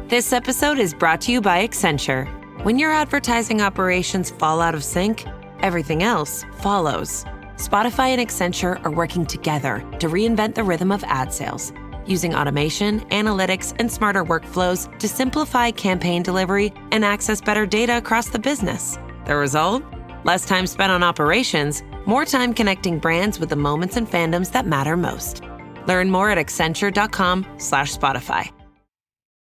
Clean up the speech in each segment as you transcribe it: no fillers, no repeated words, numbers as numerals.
This episode is brought to you by Accenture. When your advertising operations fall out of sync, everything else follows. Spotify and Accenture are working together to reinvent the rhythm of ad sales, using automation, analytics, and smarter workflows to simplify campaign delivery and access better data across the business. The result? Less time spent on operations, more time connecting brands with the moments and fandoms that matter most. Learn more at accenture.com/Spotify.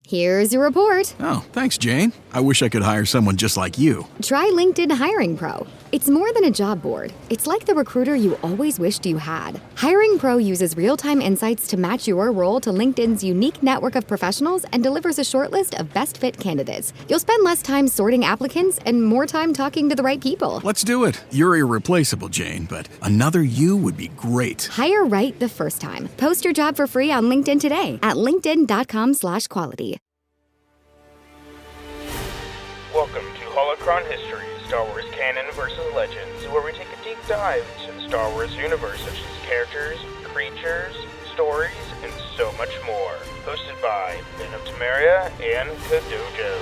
Here's your report. Oh, thanks, Jane. I wish I could hire someone just like you. Try LinkedIn Hiring Pro. It's more than a job board. It's like the recruiter you always wished you had. Hiring Pro uses real-time insights to match your role to LinkedIn's unique network of professionals and delivers a short list of best fit candidates. You'll spend less time sorting applicants and more time talking to the right people. Let's do it. You're irreplaceable, Jane, but another you would be great. Hire right the first time. Post your job for free on LinkedIn today at linkedin.com/quality. Welcome to Holocron History, Star Wars Canon versus Legends, where we take a deep dive into the Star Wars universe, such as characters, creatures, stories, and so much more. Hosted by Ben of Temeria and Kadojo.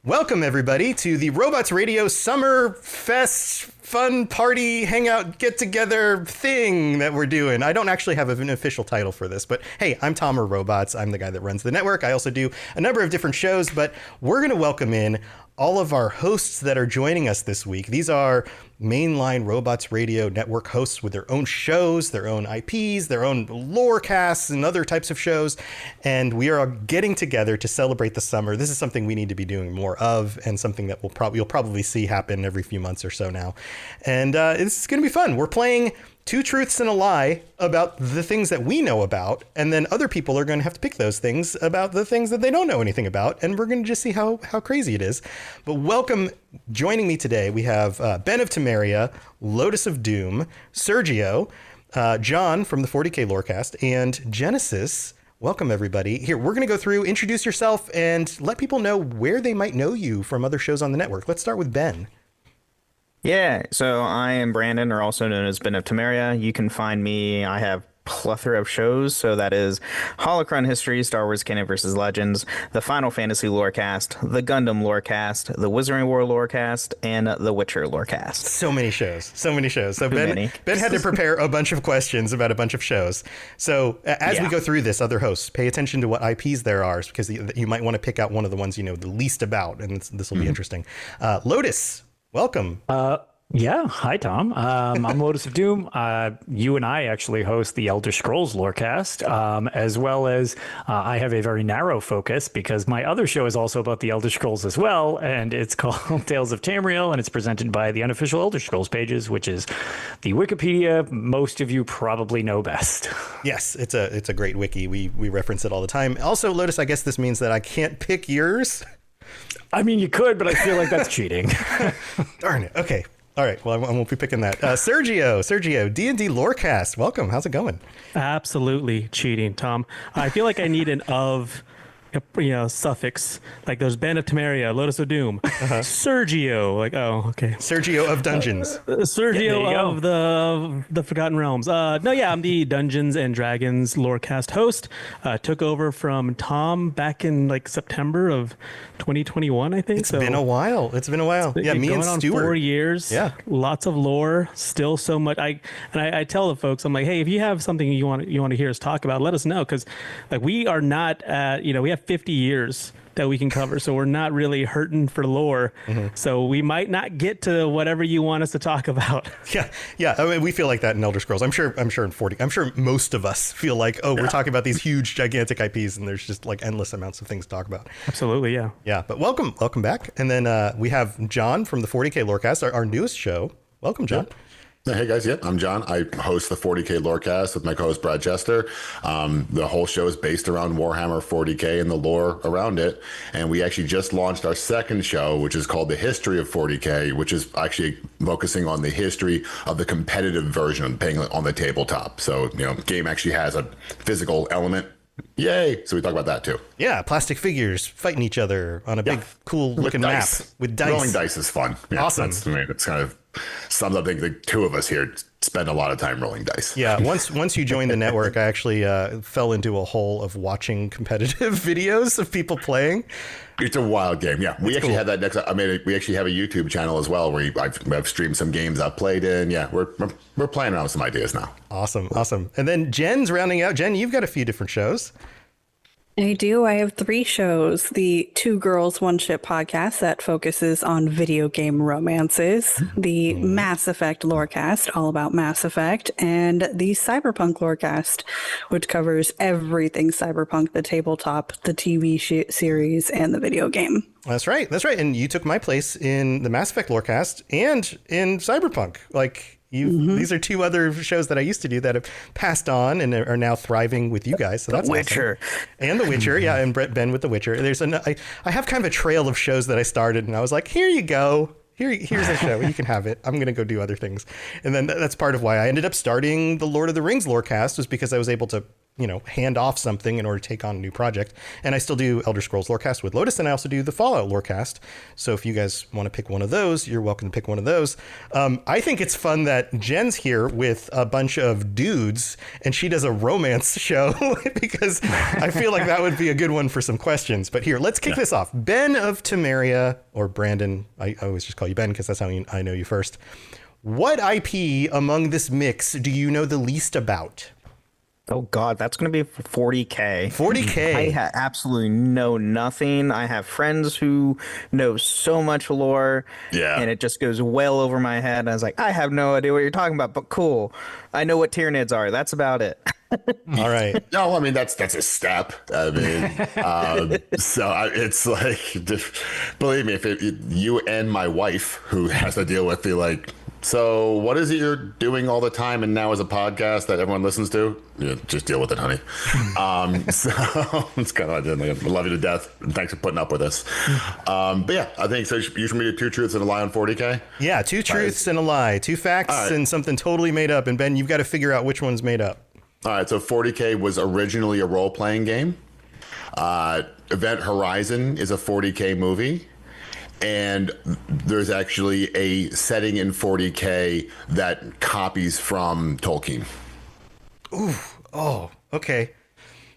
Welcome, everybody, to the Robots Radio Summer Fest fun party hangout get-together thing that we're doing. I don't actually have an official title for this, but hey, I'm Tom or Robots. I'm the guy that runs the network. I also do a number of different shows, but we're going to welcome in all of our hosts that are joining us this week. These are mainline Robots Radio Network hosts with their own shows, their own IPs, their own lore casts, and other types of shows. And we are getting together to celebrate the summer. This is something we need to be doing more of, and something that you'll probably see happen every few months or so now. And it's going to be fun. We're playing Two Truths and a Lie about the things that we know about, and then other people are going to have to pick those things about the things that they don't know anything about, and we're going to just see how crazy it is. But welcome, joining me today, we have Ben of Temeria, Lotus of Doom, Sergio, John from the 40K Lorecast, and Genesis. Welcome, everybody. Here, we're going to go through, introduce yourself, and let people know where they might know you from other shows on the network. Let's start with Ben. Yeah, so I am Brandon, or also known as Ben of Temeria. You can find me. I have plethora of shows, so that is Holocron History, Star Wars Canon vs. Legends, the Final Fantasy Lorecast, the Gundam Lorecast, the Wizarding War Lorecast, and the Witcher Lorecast. So many shows. So Ben had to prepare a bunch of questions about a bunch of shows. So as we go through this, other hosts, pay attention to what IPs there are, because you might want to pick out one of the ones you know the least about, and this will be interesting. Lotus, welcome. Yeah. Hi, Tom. I'm Lotus of Doom. You and I actually host the Elder Scrolls Lorecast, as well as I have a very narrow focus because my other show is also about the Elder Scrolls as well, and it's called Tales of Tamriel, and it's presented by the unofficial Elder Scrolls pages, which is the Wikipedia most of you probably know best. Yes, it's a great wiki. We reference it all the time. Also, Lotus, I guess this means that I can't pick yours. I mean, you could, but I feel like that's cheating. Darn it. Okay. All right. Well, I won't be picking that. Sergio, D&D Lorecast. Welcome. How's it going? Absolutely cheating, Tom. I feel like I need an of, suffix. Like there's Ben of Temeria, Lotus of Doom, Sergio. Like, oh, okay. Sergio of Dungeons. Sergio of the Forgotten Realms. I'm the Dungeons and Dragons Lorecast host. Took over from Tom back in like September of 2021, I think. It's been a while. Yeah, me and Stuart. On 4 years. Yeah. Lots of lore. Still so much. I tell the folks, I'm like, hey, if you have something you want to hear us talk about, let us know, because like we are not at, we have 50 years that we can cover, so we're not really hurting for lore. So we might not get to whatever you want us to talk about. Yeah. I mean, we feel like that in Elder Scrolls. I'm sure most of us feel like, we're talking about these huge, gigantic IPs, and there's just like endless amounts of things to talk about. Absolutely, yeah. Yeah, but welcome back. And then we have John from the 40K Lorecast, our newest show. Welcome, John. Yep. Hey guys, I'm John. I host the 40K Lorecast with my co-host Brad Jester. The whole show is based around Warhammer 40K and the lore around it. And we actually just launched our second show, which is called The History of 40K, which is actually focusing on the history of the competitive version of playing on the tabletop. So, game actually has a physical element. Yay! So we talk about that too. Yeah, plastic figures fighting each other on a big, cool looking map with dice. Rolling dice is fun. Yeah, awesome. It's kind of sums up. I think the two of us here spend a lot of time rolling dice. Yeah, once you joined the network, I actually fell into a hole of watching competitive videos of people playing. It's a wild game. Yeah, we actually had that next. We actually have a YouTube channel as well where I've streamed some games I've played in. Yeah, we're playing around with some ideas now. Awesome. And then Jen's rounding out. Jen, you've got a few different shows. I do. I have 3 shows. The Two Girls, One Ship podcast that focuses on video game romances, the Mass Effect Lorecast, all about Mass Effect, and the Cyberpunk Lorecast, which covers everything Cyberpunk, the tabletop, the TV series, and the video game. That's right. And you took my place in the Mass Effect Lorecast and in Cyberpunk. These are 2 other shows that I used to do that have passed on and are now thriving with you guys. So that's The Witcher. Awesome. And The Witcher, yeah, and Ben with The Witcher. I have kind of a trail of shows that I started, and I was like, here you go. Here's a show. You can have it. I'm going to go do other things. And then that's part of why I ended up starting the Lord of the Rings Lorecast, was because I was able to hand off something in order to take on a new project. And I still do Elder Scrolls Lorecast with Lotus, and I also do the Fallout Lorecast. So if you guys want to pick one of those, you're welcome to pick one of those. I think it's fun that Jen's here with a bunch of dudes, and she does a romance show because I feel like that would be a good one for some questions. But here, let's kick this off. Ben of Temeria, or Brandon, I always just call you Ben because that's how I know you first. What IP among this mix do you know the least about? Oh God, that's going to be 40K. 40K. I absolutely know nothing. I have friends who know so much lore, and it just goes well over my head. I was like, I have no idea what you're talking about, but cool. I know what Tyranids are. That's about it. All right. No, I mean that's a step. I mean, it's like, believe me, if you and my wife, who has to deal with so what is it you're doing all the time and now as a podcast that everyone listens to? Yeah, just deal with it, honey. So it's kind of like, I love you to death, and thanks for putting up with us. But yeah, I think so. You should do 2 truths and a lie on 40K. Yeah, 2 truths and a lie, 2 facts and something totally made up. And Ben, you've got to figure out which one's made up. All right, so 40K was originally a role-playing game. Event Horizon is a 40K movie. And there's actually a setting in 40K that copies from Tolkien. Ooh. Oh, okay.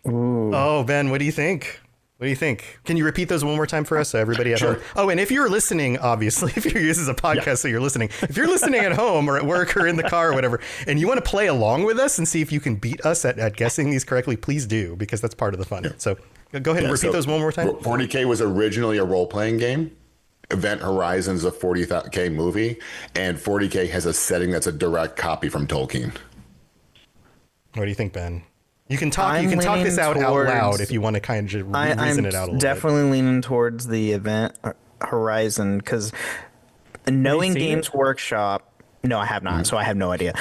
Ooh. Oh, Ben, what do you think? Can you repeat those one more time for us so everybody at home? Oh, and if you're listening, obviously, this is a podcast, so you're listening. If you're listening at home or at work or in the car or whatever, and you want to play along with us and see if you can beat us at guessing these correctly, please do, because that's part of the fun. Yeah. So go ahead and repeat those one more time. 40K was originally a role-playing game. Event Horizon is a 40K movie, and 40K has a setting that's a direct copy from Tolkien. What do you think, Ben? You can talk this out loud if you want to kind of reason it out a little bit. I'm definitely leaning towards the Event Horizon, because knowing Games Workshop. No, I have not, so I have no idea.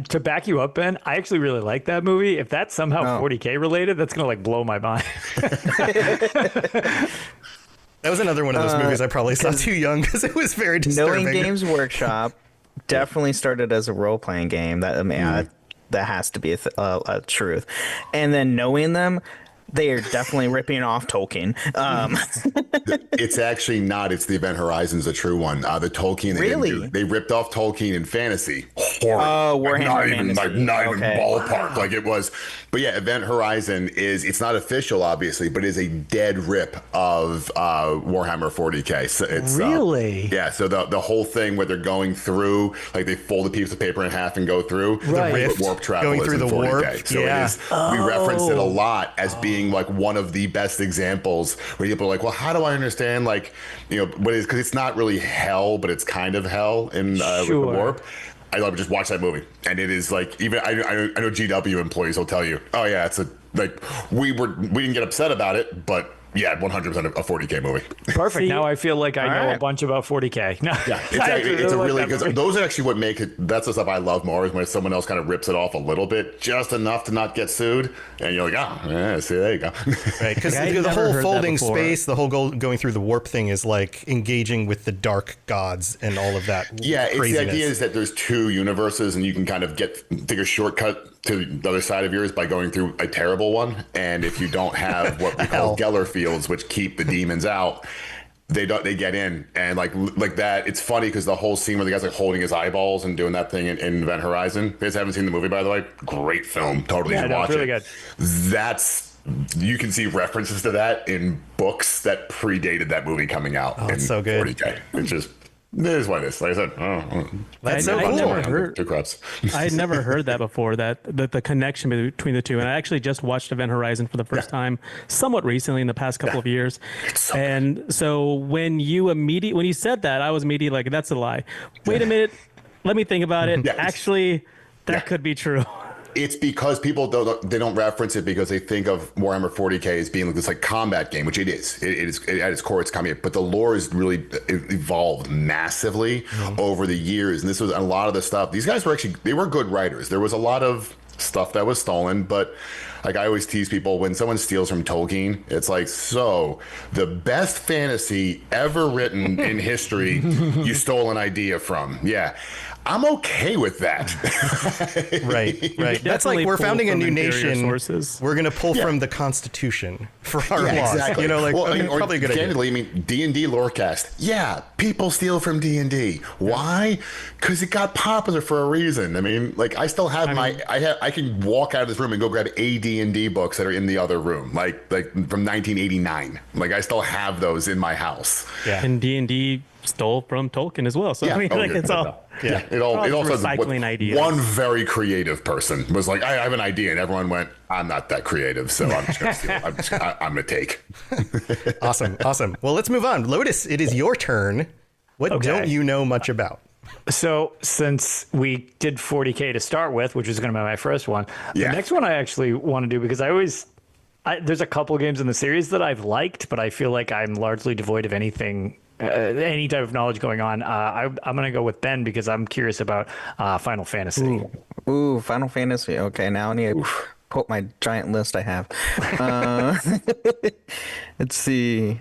To back you up, Ben, I actually really like that movie. If that's somehow 40K related, that's going to blow my mind. That was another one of those movies I probably saw too young because it was very disturbing. Knowing Games Workshop definitely started as a role-playing game. That has to be a truth. And then knowing them, they are definitely ripping off Tolkien. It's actually not. It's the Event Horizon's a true one. The Tolkien, they ripped off Tolkien in fantasy. Horror. Oh, Warhammer not even ballpark like it was. But yeah, Event Horizon it's not official, obviously, but is a dead rip of Warhammer 40K. So it's really? So the whole thing where they're going through, like they fold a piece of paper in half and go through the rift, warp travel going through the 40K. warp. So it is. We reference it a lot as being like one of the best examples where people are like, well, how do I understand what is, because it's not really hell, but it's kind of hell in with the warp. I love just watch that movie, and it is like, even I know GW employees will tell you, oh yeah, it's we didn't get upset about it, but yeah, 100% a 40K movie. Perfect. Now I feel like I know a bunch about 40K. No, yeah, it's a really, because those are actually what make it. That's the stuff I love more, is when someone else kind of rips it off a little bit, just enough to not get sued, and you're like, see, there you go. Right, because the whole folding space, the whole going through the warp thing is like engaging with the dark gods and all of that. Yeah, it's the idea is that there's 2 universes, and you can kind of take a shortcut to the other side of yours by going through a terrible one. And if you don't have what we call Geller fields, which keep the demons out, they get in, and like that. It's funny because the whole scene where the guy's like holding his eyeballs and doing that thing in Event Horizon. You guys haven't seen the movie, by the way? Great film. Totally should watch really it. Good. You can see references to that in books that predated that movie coming out. Oh, it's so good. 40K. It's just, it is what it is. Like I said, That's so cool. Never heard, two craps. I had never heard that before, that the connection between the two. And I actually just watched Event Horizon for the first time somewhat recently in the past couple of years. So when you said that, I was immediately like, that's a lie. Wait a minute. Let me think about it. Actually, that could be true. It's because people don't reference it because they think of Warhammer 40K as being like this like combat game, which it is. It is at its core, it's combat, but the lore has really evolved massively over the years. And this was a lot of the stuff. These guys were good writers. There was a lot of stuff that was stolen, but like I always tease people, when someone steals from Tolkien, it's like, so the best fantasy ever written in history, you stole an idea from. Yeah. I'm okay with that. Right. That's like we're founding a new nation. Sources. We're going to pull from the Constitution for our laws. Exactly. Probably a good idea. Candidly, I mean, D&D Lorecast. Yeah, people steal from D&D. Why? Because it got popular for a reason. I mean, like I still have I can walk out of this room and go grab a D&D books that are in the other room, like from 1989. Like I still have those in my house. Yeah. And D&D stole from Tolkien as well. So I mean, it's all. Yeah, it also recycling ideas. One very creative person was like, I have an idea, and everyone went, I'm not that creative, so I'm just gonna steal. I'm gonna take. Awesome. Well, let's move on. Lotus, it is your turn. What don't you know much about? So since we did 40K to start with, which is going to be my first one, the next one I actually want to do, because there's a couple games in the series that I've liked, but I feel like I'm largely devoid of anything. Any type of knowledge going on. I'm going to go with Ben because I'm curious about Final Fantasy. Ooh, Final Fantasy. Okay, now I need to pull up my giant list I have. Let's see.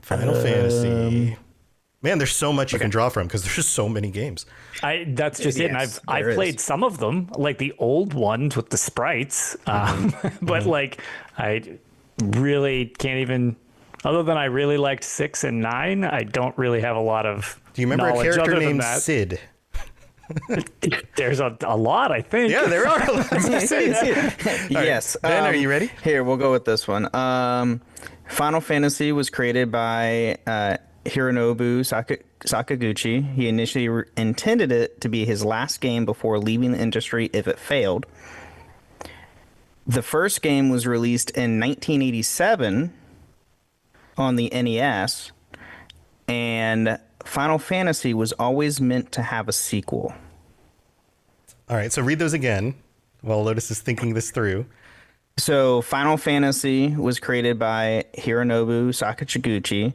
Final Fantasy. Man, there's so much you can draw from because there's just so many games. That's just it. And I've played some of them, like the old ones with the sprites. But like, I really can't even... Other than I really liked 6 and 9, I don't really have a lot of. Do you remember a character named Sid? There's a lot, I think. Yeah, there are a lot of Sids. Yes. Ben, are you ready? Here, we'll go with this one. Final Fantasy was created by Hironobu Sakaguchi. He initially intended it to be his last game before leaving the industry if it failed. The first game was released in 1987 on the NES, and Final Fantasy was always meant to have a sequel. All right, so read those again while Lotus is thinking this through. So Final Fantasy was created by Hironobu Sakaguchi,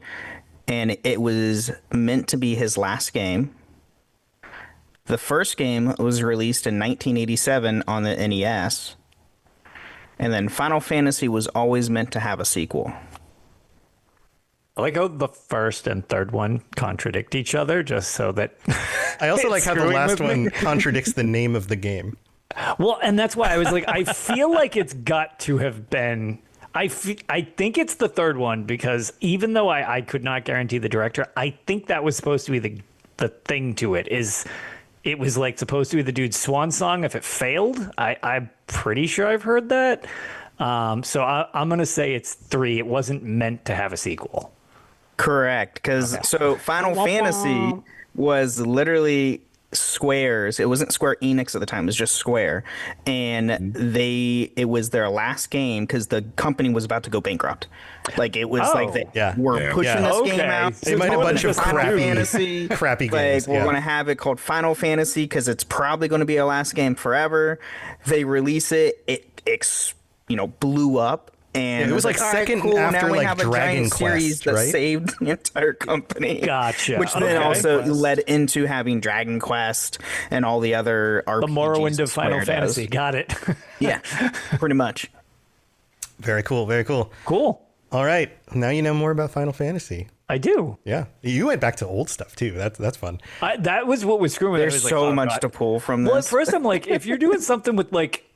and it was meant to be his last game. The first game was released in 1987 on the NES, and then Final Fantasy was always meant to have a sequel. I like how the first and third one contradict each other, just so that... I also like how the last one contradicts the name of the game. Well, and that's why I was like, I feel like it's got to have been... I think it's the third one, because even though I could not guarantee the director, I think that was supposed to be the thing to it, is it was like supposed to be the dude's swan song if it failed. I'm pretty sure I've heard that. So I'm going to say it's 3. It wasn't meant to have a sequel. Correct, because so Final Fantasy was literally Square's. It wasn't Square Enix at the time. It was just Square, and it was their last game because the company was about to go bankrupt. Like it was like they were pushing this game out. They made a bunch of crappy games. We're going to have it called Final Fantasy because it's probably going to be our last game forever. They release it. It blew up. And it was like second after now we like have Dragon a giant series Quest, that right? saved the entire company. Gotcha. Which then also led into having Dragon Quest and all the other RPGs. The Morrowind of Final Fantasy. Got it. Yeah, pretty much. Very cool. Very cool. Cool. All right. Now you know more about Final Fantasy. I do. Yeah. You went back to old stuff too. That's fun. That was what was screwing me. There's so much to pull from this. Well, at first I'm like, if you're doing something with like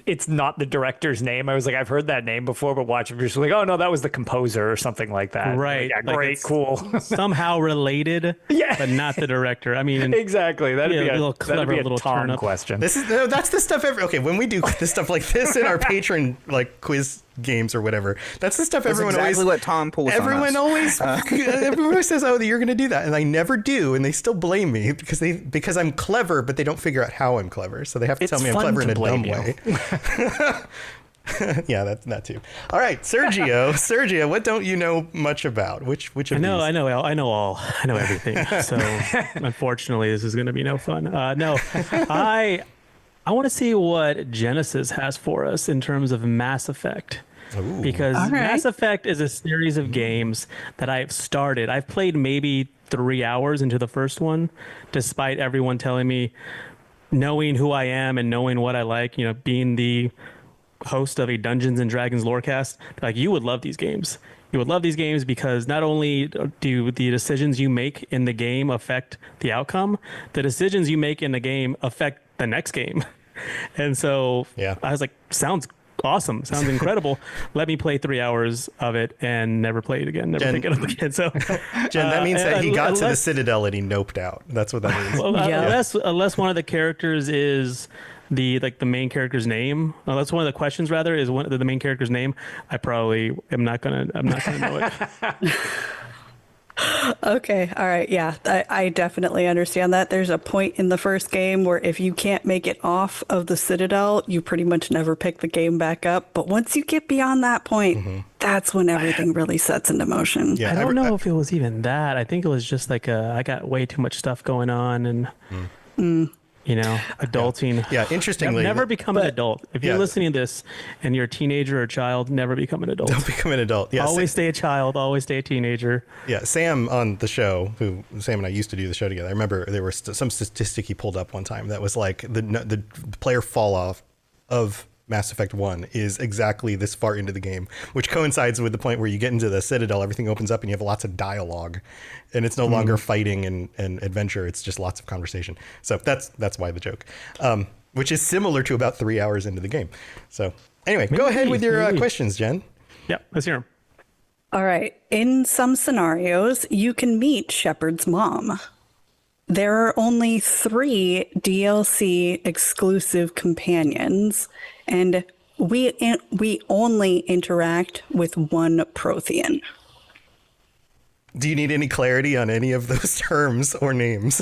it's not the director's name. I was like, I've heard that name before, but watch it, just like, oh no, that was the composer or something like that. Right. Like, yeah, Like, great, it's cool. somehow related, Yeah. but not the director. I mean, Exactly. That'd be a little clever that'd be a little Tom turn up. question. That's the stuff. Okay, when we do the stuff like this in our patron like quiz games or whatever, that's the stuff That's everyone exactly always. what Tom pulls Everyone on us. always, everyone always says, "Oh, you're going to do that," and I never do, and they still blame me because I'm clever, but they don't figure out how I'm clever, so they have to It's tell me I'm fun clever in to a dumb blame you. way. Yeah, that too. All right, Sergio, what don't you know much about? Which of these? I know everything. So unfortunately, this is going to be no fun. No, I want to see what Genesis has for us in terms of Mass Effect. Ooh. Because All right. Mass Effect is a series of games that I've started. I've played maybe 3 hours into the first one, despite everyone telling me, knowing who I am and knowing what I like, being the host of a Dungeons and Dragons lorecast, like, you would love these games. You would love these games because not only do the decisions you make in the game affect the outcome, the decisions you make in the game affect the next game. And so Yeah. I was like, sounds awesome. Sounds incredible. Let me play 3 hours of it and never play it again. Never pick it up again. So, Jen, that means that he got to the unless- Citadel and he noped out. That's what that means. well, Yeah. unless one of the characters is the main character's name. That's one of the questions. Rather, is one the main character's name. I probably am not gonna know it. Okay. All right. Yeah. I definitely understand that. There's a point in the first game where if you can't make it off of the Citadel, you pretty much never pick the game back up. But once you get beyond that point, that's when everything really sets into motion. Yeah, I don't know if it was even that. I think it was just like I got way too much stuff going on and. Adulting. Yeah, interestingly, never become an adult. If you're Yeah. listening to this and you're a teenager or a child, never become an adult. Don't become an adult. Yeah, Always stay a child. Always stay a teenager. Yeah, Sam on the show, Sam and I used to do the show together. I remember there was some statistic he pulled up one time that was like the player fall off of Mass Effect 1 is exactly this far into the game, which coincides with the point where you get into the Citadel, everything opens up and you have lots of dialogue, and it's no longer fighting and adventure. It's just lots of conversation. So that's why the joke, which is similar to about 3 hours into the game. So anyway, go ahead with your questions, Jen. Yep, let's hear them. All right. In some scenarios, you can meet Shepard's mom. There are only 3 DLC exclusive companions, and we only interact with one Prothean. Do you need any clarity on any of those terms or names?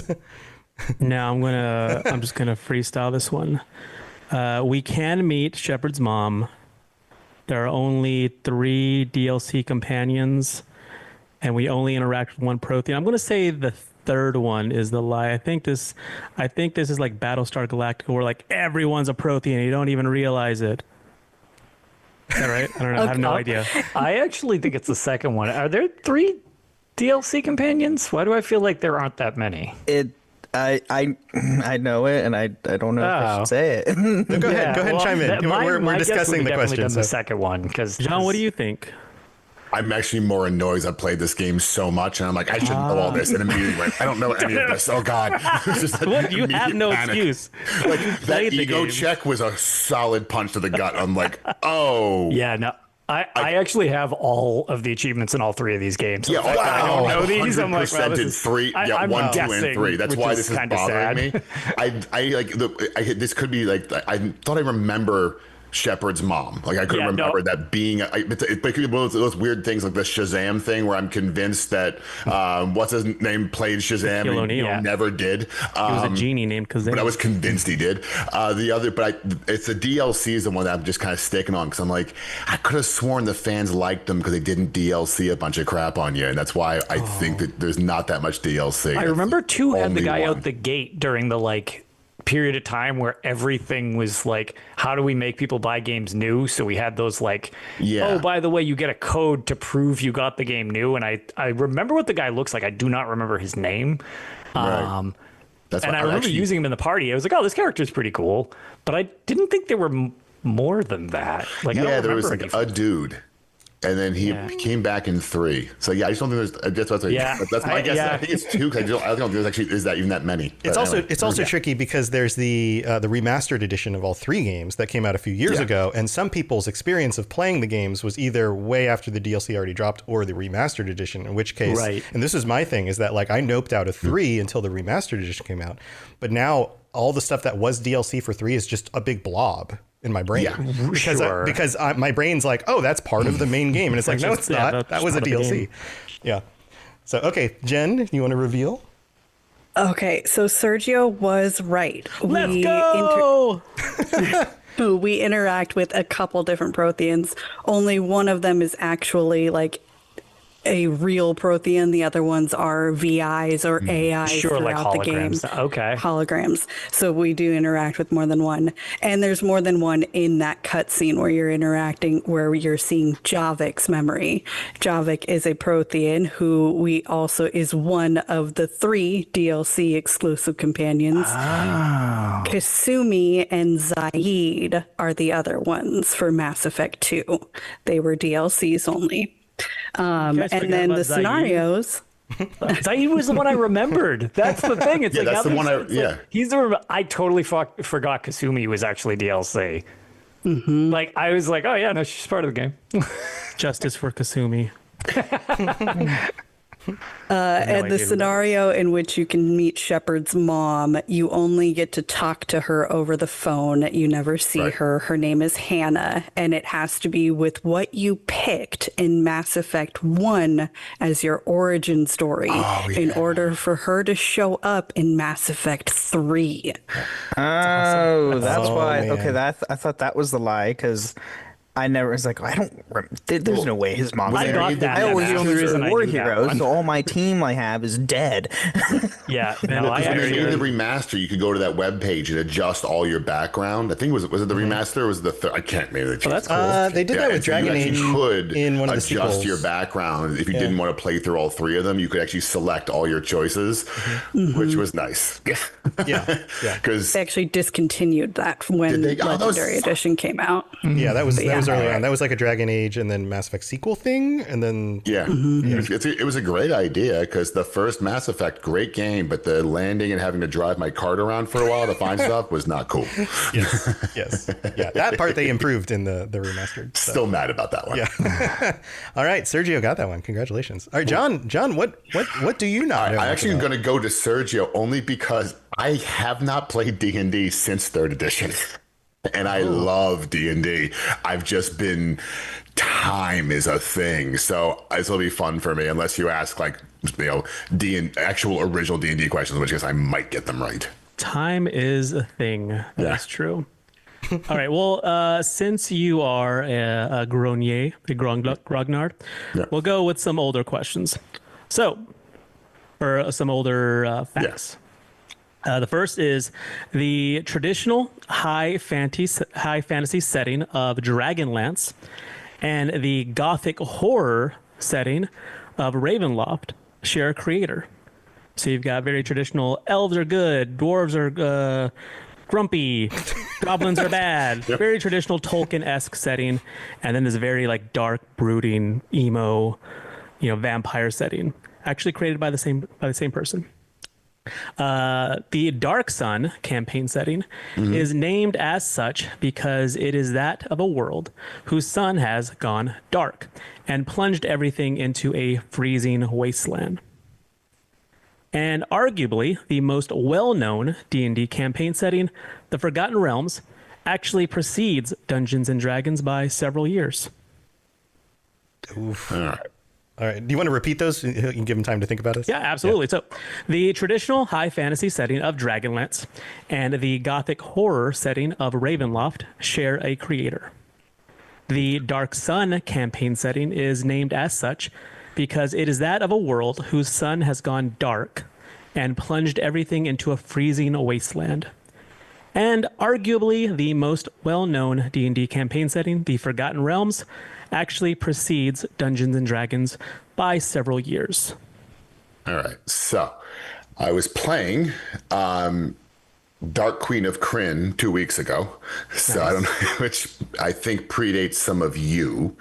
No, I'm just gonna freestyle this one. We can meet Shepard's mom. There are only 3 DLC companions, and we only interact with one Prothean. I'm gonna say the third one is the lie. I think this is like Battlestar Galactica, where like everyone's a Prothean, you don't even realize it. Is that right? I don't know. I have no idea. I actually think it's the second one. Are there 3 DLC companions? Why do I feel like there aren't that many? I know it, and I don't know if I should say it. Go ahead and chime in. We're discussing the question. The second one, because John, what do you think? I'm actually more annoyed 'cause I've played this game so much, and I'm like, I should know all this. And immediately went, I don't know any of this. Oh, God. It's just an What? You have immediate no panic. excuse. Like, that played the ego game. check was a solid punch to the gut. I'm like, oh. Yeah, no. I actually have all of the achievements in all 3 of these games. Yeah, So I don't know these. I'm like, 100% well, this in is 3. Yeah, I'm 1, 2, and guessing, 3. That's which why is this is kinda bothering sad. me. I like this could be like I thought I remember Shepard's mom. Like I couldn't remember that being. It could be one of those weird things like the Shazam thing, where I'm convinced that what's his name played Shazam Shaquille and O'Neal. never did. He was a genie named Kazam. But I was convinced he did. It's the DLC is the one that I'm just kind of sticking on because I'm like, I could have sworn the fans liked them because they didn't DLC a bunch of crap on you, and that's why I think that there's not that much DLC. I remember 2 had the only guy one. out the gate during the period of time where everything was like, how do we make people buy games new? So we had those oh, by the way, you get a code to prove you got the game new. And I remember what the guy looks like. I do not remember his name. Right. That's and why I remember actually, using him in the party. I was like, oh, this character's pretty cool. But I didn't think there were more than that. I don't there was remember like a dude. and then he came back in 3. So yeah, I just don't think there's. That's my guess. I think it's 2 because I don't think there's actually even that many. It's also tricky because there's the remastered edition of all 3 games that came out a few years ago, and some people's experience of playing the games was either way after the DLC already dropped or the remastered edition. In which case, and this is my thing, is that like I noped out of 3 until the remastered edition came out, but now all the stuff that was DLC for 3 is just a big blob in my brain because my brain's like, oh, that's part of the main game, and it's like, no, it's not. That was a DLC. Yeah. So okay, Jen, you want to reveal? Okay, so Sergio was right. Let's go. We interact with a couple different Protheans. Only one of them is actually like a real Prothean. The other ones are VIs or AIs throughout the game. Okay. Holograms. So we do interact with more than one. And there's more than one in that cutscene where you're interacting, where you're seeing Javik's memory. Javik is a Prothean who we also is one of the 3 DLC exclusive companions. Oh. Kasumi and Zaid are the other ones for Mass Effect 2. They were DLCs only. And then the scenarios. Zaid was the one I remembered. That's the thing. It's that's the one. He's the. I totally forgot Kasumi was actually DLC. Like I was like, oh yeah, no, she's part of the game. Justice for Kasumi. And the scenario in which you can meet Shepard's mom, you only get to talk to her over the phone. You never see her. Her name is Hannah, and it has to be with what you picked in Mass Effect 1 as your origin story in order for her to show up in Mass Effect 3. Oh, that's why. Man. Okay, I thought that was the lie because I never was like, I don't. There's no way his mom's there. I always choose war heroes, so all my team I have is dead. Yeah, when you do the remaster, you could go to that web page and adjust all your background. I think was it the remaster? Or was it the I can't maybe. That's cool. They did that with Dragon Age. You could in one of the adjust sequels. your background if you didn't want to play through all 3 of them. You could actually select all your choices, which was nice. Because they actually discontinued that when Legendary Edition came out. Yeah, that was early on. That was like a Dragon Age and then Mass Effect sequel thing, and then it was a great idea because the first Mass Effect, great game, but the landing and having to drive my cart around for a while to find stuff was not cool. Yes, yeah, that part they improved in the remastered. So. Still mad about that one. Yeah. All right, Sergio got that one. Congratulations. All right, John, what do you not know? I'm actually going to go to Sergio only because I have not played D&D since 3rd edition. And I love D&D. I've just been, time is a thing. So this will be fun for me unless you ask actual original D&D questions, in which case I might get them right. Time is a thing. That's true. All right. Well, since you are a Grenier, a Grognard, we'll go with some older questions. Or some older facts. The first is the traditional high fantasy setting of Dragonlance and the gothic horror setting of Ravenloft share a creator. So you've got very traditional elves are good, dwarves are grumpy, goblins are bad. Very traditional Tolkien-esque setting, and then this very like dark, brooding, emo, vampire setting, actually created by the same person. The Dark Sun campaign setting is named as such because it is that of a world whose sun has gone dark and plunged everything into a freezing wasteland. And arguably the most well-known D&D campaign setting, the Forgotten Realms, actually precedes Dungeons & Dragons by several years. Oof. All right. Do you want to repeat those? You can give them time to think about it. Yeah, absolutely. Yeah. So the traditional high fantasy setting of Dragonlance and the gothic horror setting of Ravenloft share a creator. The Dark Sun campaign setting is named as such because it is that of a world whose sun has gone dark and plunged everything into a freezing wasteland. And arguably the most well-known D&D campaign setting, the Forgotten Realms, actually precedes Dungeons & Dragons by several years. All right. So I was playing Dark Queen of Krynn 2 weeks ago. So I don't know, which I think predates some of you.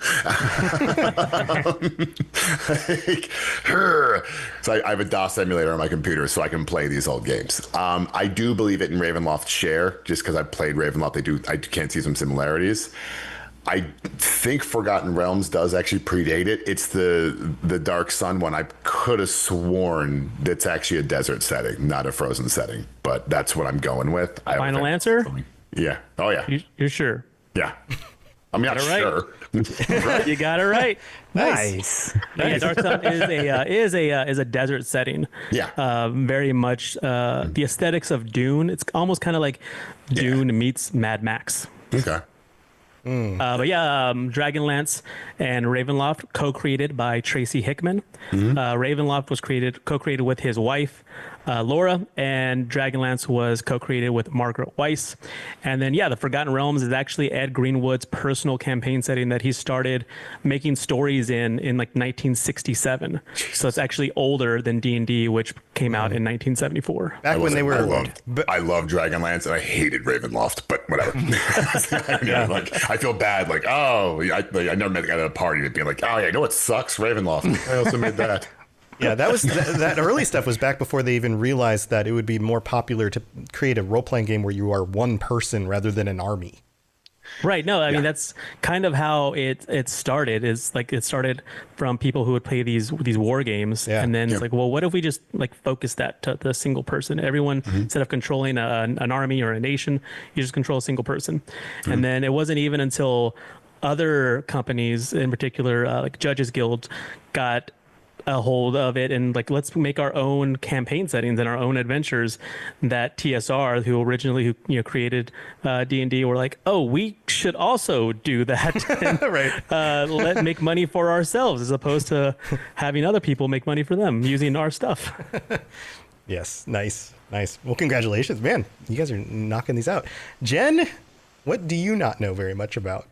So I have a DOS emulator on my computer so I can play these old games. I do believe it in Ravenloft share, just because I've played Ravenloft. I can't see some similarities. I think Forgotten Realms does actually predate it. It's the Dark Sun one. I could have sworn that's actually a desert setting, not a frozen setting. But that's what I'm going with. Final answer? Yeah. Oh yeah. You're sure? Yeah. I'm not sure. You got it right. Nice. Yeah, Dark Sun is a desert setting. Yeah. Very much the aesthetics of Dune. It's almost kind of like Dune meets Mad Max. Okay. But yeah, Dragonlance and Ravenloft co-created by Tracy Hickman. Ravenloft was co-created with his wife, Laura, and Dragonlance was co-created with Margaret Weiss. And then, yeah, the Forgotten Realms is actually Ed Greenwood's personal campaign setting that he started making stories in like 1967. So it's actually older than D&D, which came out in 1974. Back when they were... I love Dragonlance and I hated Ravenloft, but whatever. I feel bad. Like, I never met the guy at a party being like, oh yeah, you know what sucks? Ravenloft. I also made that. Yeah, that was that early stuff was back before they even realized that it would be more popular to create a role-playing game where you are one person rather than an army. Right. No, I mean, that's kind of how it started. Is like it started from people who would play these war games, and then it's like, well, what if we just like focus that to the single person? Everyone, instead of controlling an army or a nation, you just control a single person. And then it wasn't even until other companies, in particular, like Judges Guild, got a hold of it and like, let's make our own campaign settings and our own adventures, that TSR, who originally created D&D, were like, oh, we should also do that. And, make money for ourselves as opposed to having other people make money for them using our stuff. Yes. Nice. Well, congratulations, man. You guys are knocking these out. Jen, what do you not know very much about?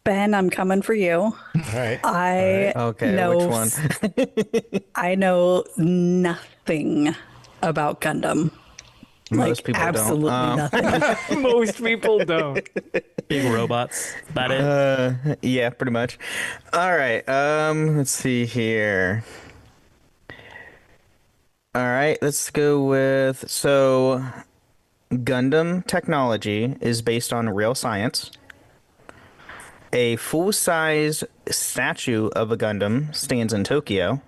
Ben, I'm coming for you. All right. Okay, know, which one? I know nothing about Gundam. Most people absolutely don't. Nothing. Most people don't. Big robots. About it. Yeah, pretty much. All right. Let's see here. All right, let's go with Gundam technology is based on real science. A full-size statue of a Gundam stands in Tokyo.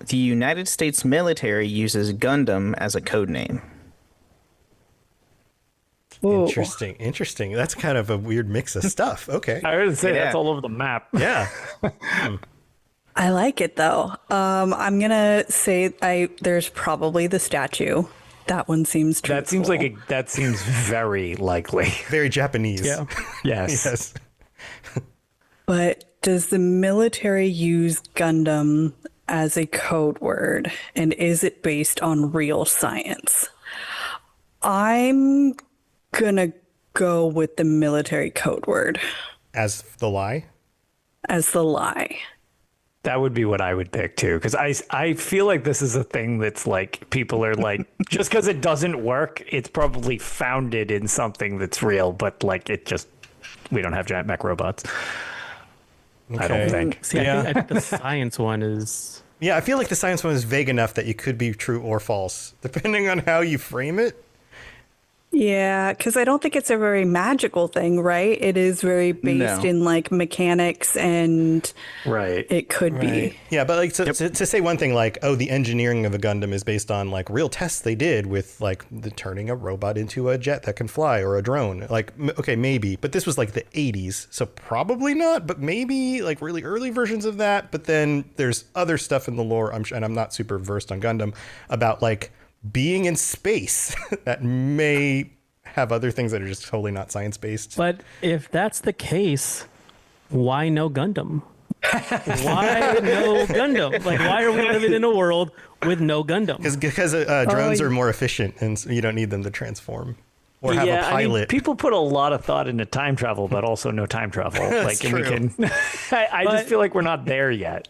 The United States military uses Gundam as a code name. Interesting. That's kind of a weird mix of stuff. Okay. I would say that's all over the map. Yeah. I like it though. I'm gonna say there's probably the statue. That one seems truthful. That seems very likely. Very Japanese. Yeah. Yes. But does the military use Gundam as a code word? And is it based on real science? I'm gonna go with the military code word. As the lie? As the lie. That would be what I would pick too, because I feel like this is a thing that's like people are like, just because it doesn't work, it's probably founded in something that's real, but like we don't have giant mech robots. Okay. I don't think. See, I think the science one is. Yeah, I feel like the science one is vague enough that it could be true or false, depending on how you frame it. Yeah, because I don't think it's a very magical thing, right? It is very based in like mechanics, and it could be. Yeah, but like to say one thing like, oh, the engineering of a Gundam is based on like real tests they did with like the turning a robot into a jet that can fly or a drone. Like, okay, maybe, but this was like the 80s, so probably not, but maybe like really early versions of that. But then there's other stuff in the lore, and I'm not super versed on Gundam, about like being in space that may have other things that are just totally not science-based. But if that's the case, why no Gundam? Why no Gundam? Like, why are we living in a world with no Gundam? Because drones are more efficient, and so you don't need them to transform or have a pilot. I mean, people put a lot of thought into time travel, but also no time travel. That's true. I just feel like we're not there yet.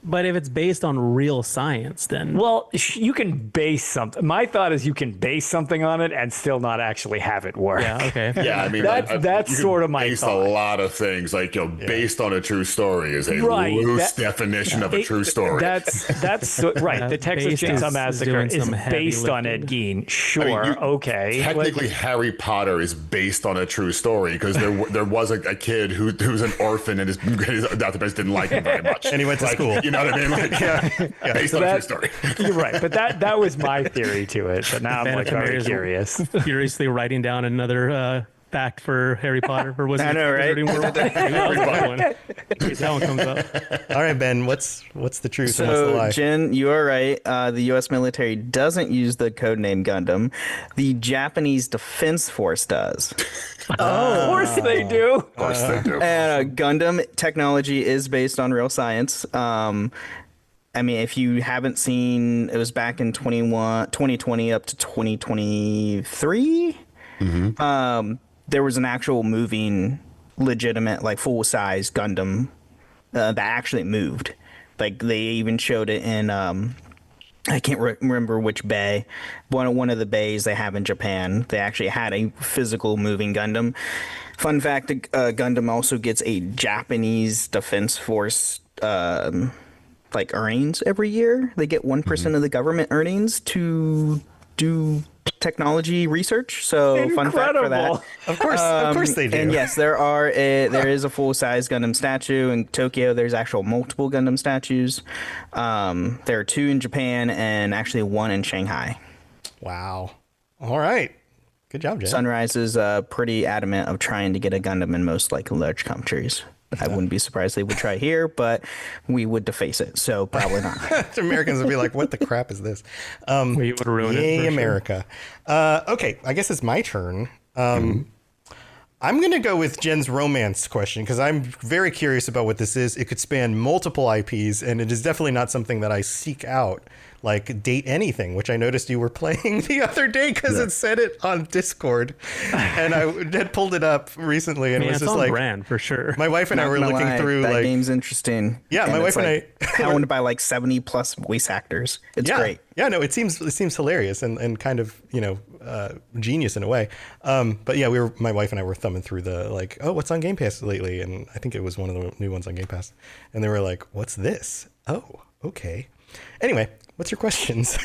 But if it's based on real science, then Well, you can base something. My thought is you can base something on it and still not actually have it work. yeah, okay. Yeah, I mean, That's you can sort of my base thought. a lot of things. Like, based on a true story is a Right, loose that- definition of a true story. Right. The Texas Based Chainsaw is Massacre doing is some heavy based on lifting. Ed Gein. Sure. I mean, Okay. Technically, Harry Potter is based on a true story because there was a kid who's an orphan and his database didn't like him very much. And he went to school. You know what I mean? Like, based on a true story. You're right, but that was my theory to it. But now I'm Vanna like very Tamari's curious. furiously writing down another fact for Harry Potter for Wizarding I know, right? World. That one comes up. All right, Ben, what's the truth and what's the So, lie? Jen, you are right. The U.S. military doesn't use the codename Gundam. The Japanese Defense Force does. Of course they do. Of course they do. And Gundam technology is based on real science. I mean, if you haven't seen, it was back in 2020 up to 2023. There was an actual moving, legitimate, like full-size Gundam that actually moved. Like they even showed it in I can't remember which bay. One of the bays they have in Japan. They actually had a physical moving Gundam. Fun fact: Gundam also gets a Japanese Defense Force like earnings every year. They get 1% of the government earnings to do technology research. So fun fact for that. Of course they do. And yes, there is a full size Gundam statue in Tokyo. There's actual multiple Gundam statues. There are 2 in Japan and actually 1 in Shanghai. Wow. All right. Good job, Jen. Sunrise is pretty adamant of trying to get a Gundam in most like large countries. I wouldn't be surprised they would try here, but we would deface it, so probably not. Americans would be like, what the crap is this? We would ruin it. Yay, for sure. America. Okay, I guess it's my turn. I'm going to go with Jen's romance question because I'm very curious about what this is. It could span multiple IPs, and it is definitely not something that I seek out, like Date Anything, which I noticed you were playing the other day because it said it on Discord. And I had pulled it up recently, and Man, it was it's just on like, brand for sure. my wife and I Not were gonna looking lie, through, that like, game's interesting. Yeah, my And wife it's, and like, pounded by like 70 plus voice actors. It's great. Yeah, no, it seems hilarious and kind of, genius in a way. But yeah, my wife and I were thumbing through the like, oh, what's on Game Pass lately? And I think it was one of the new ones on Game Pass. And they were like, what's this? Oh, okay. Anyway, what's your questions?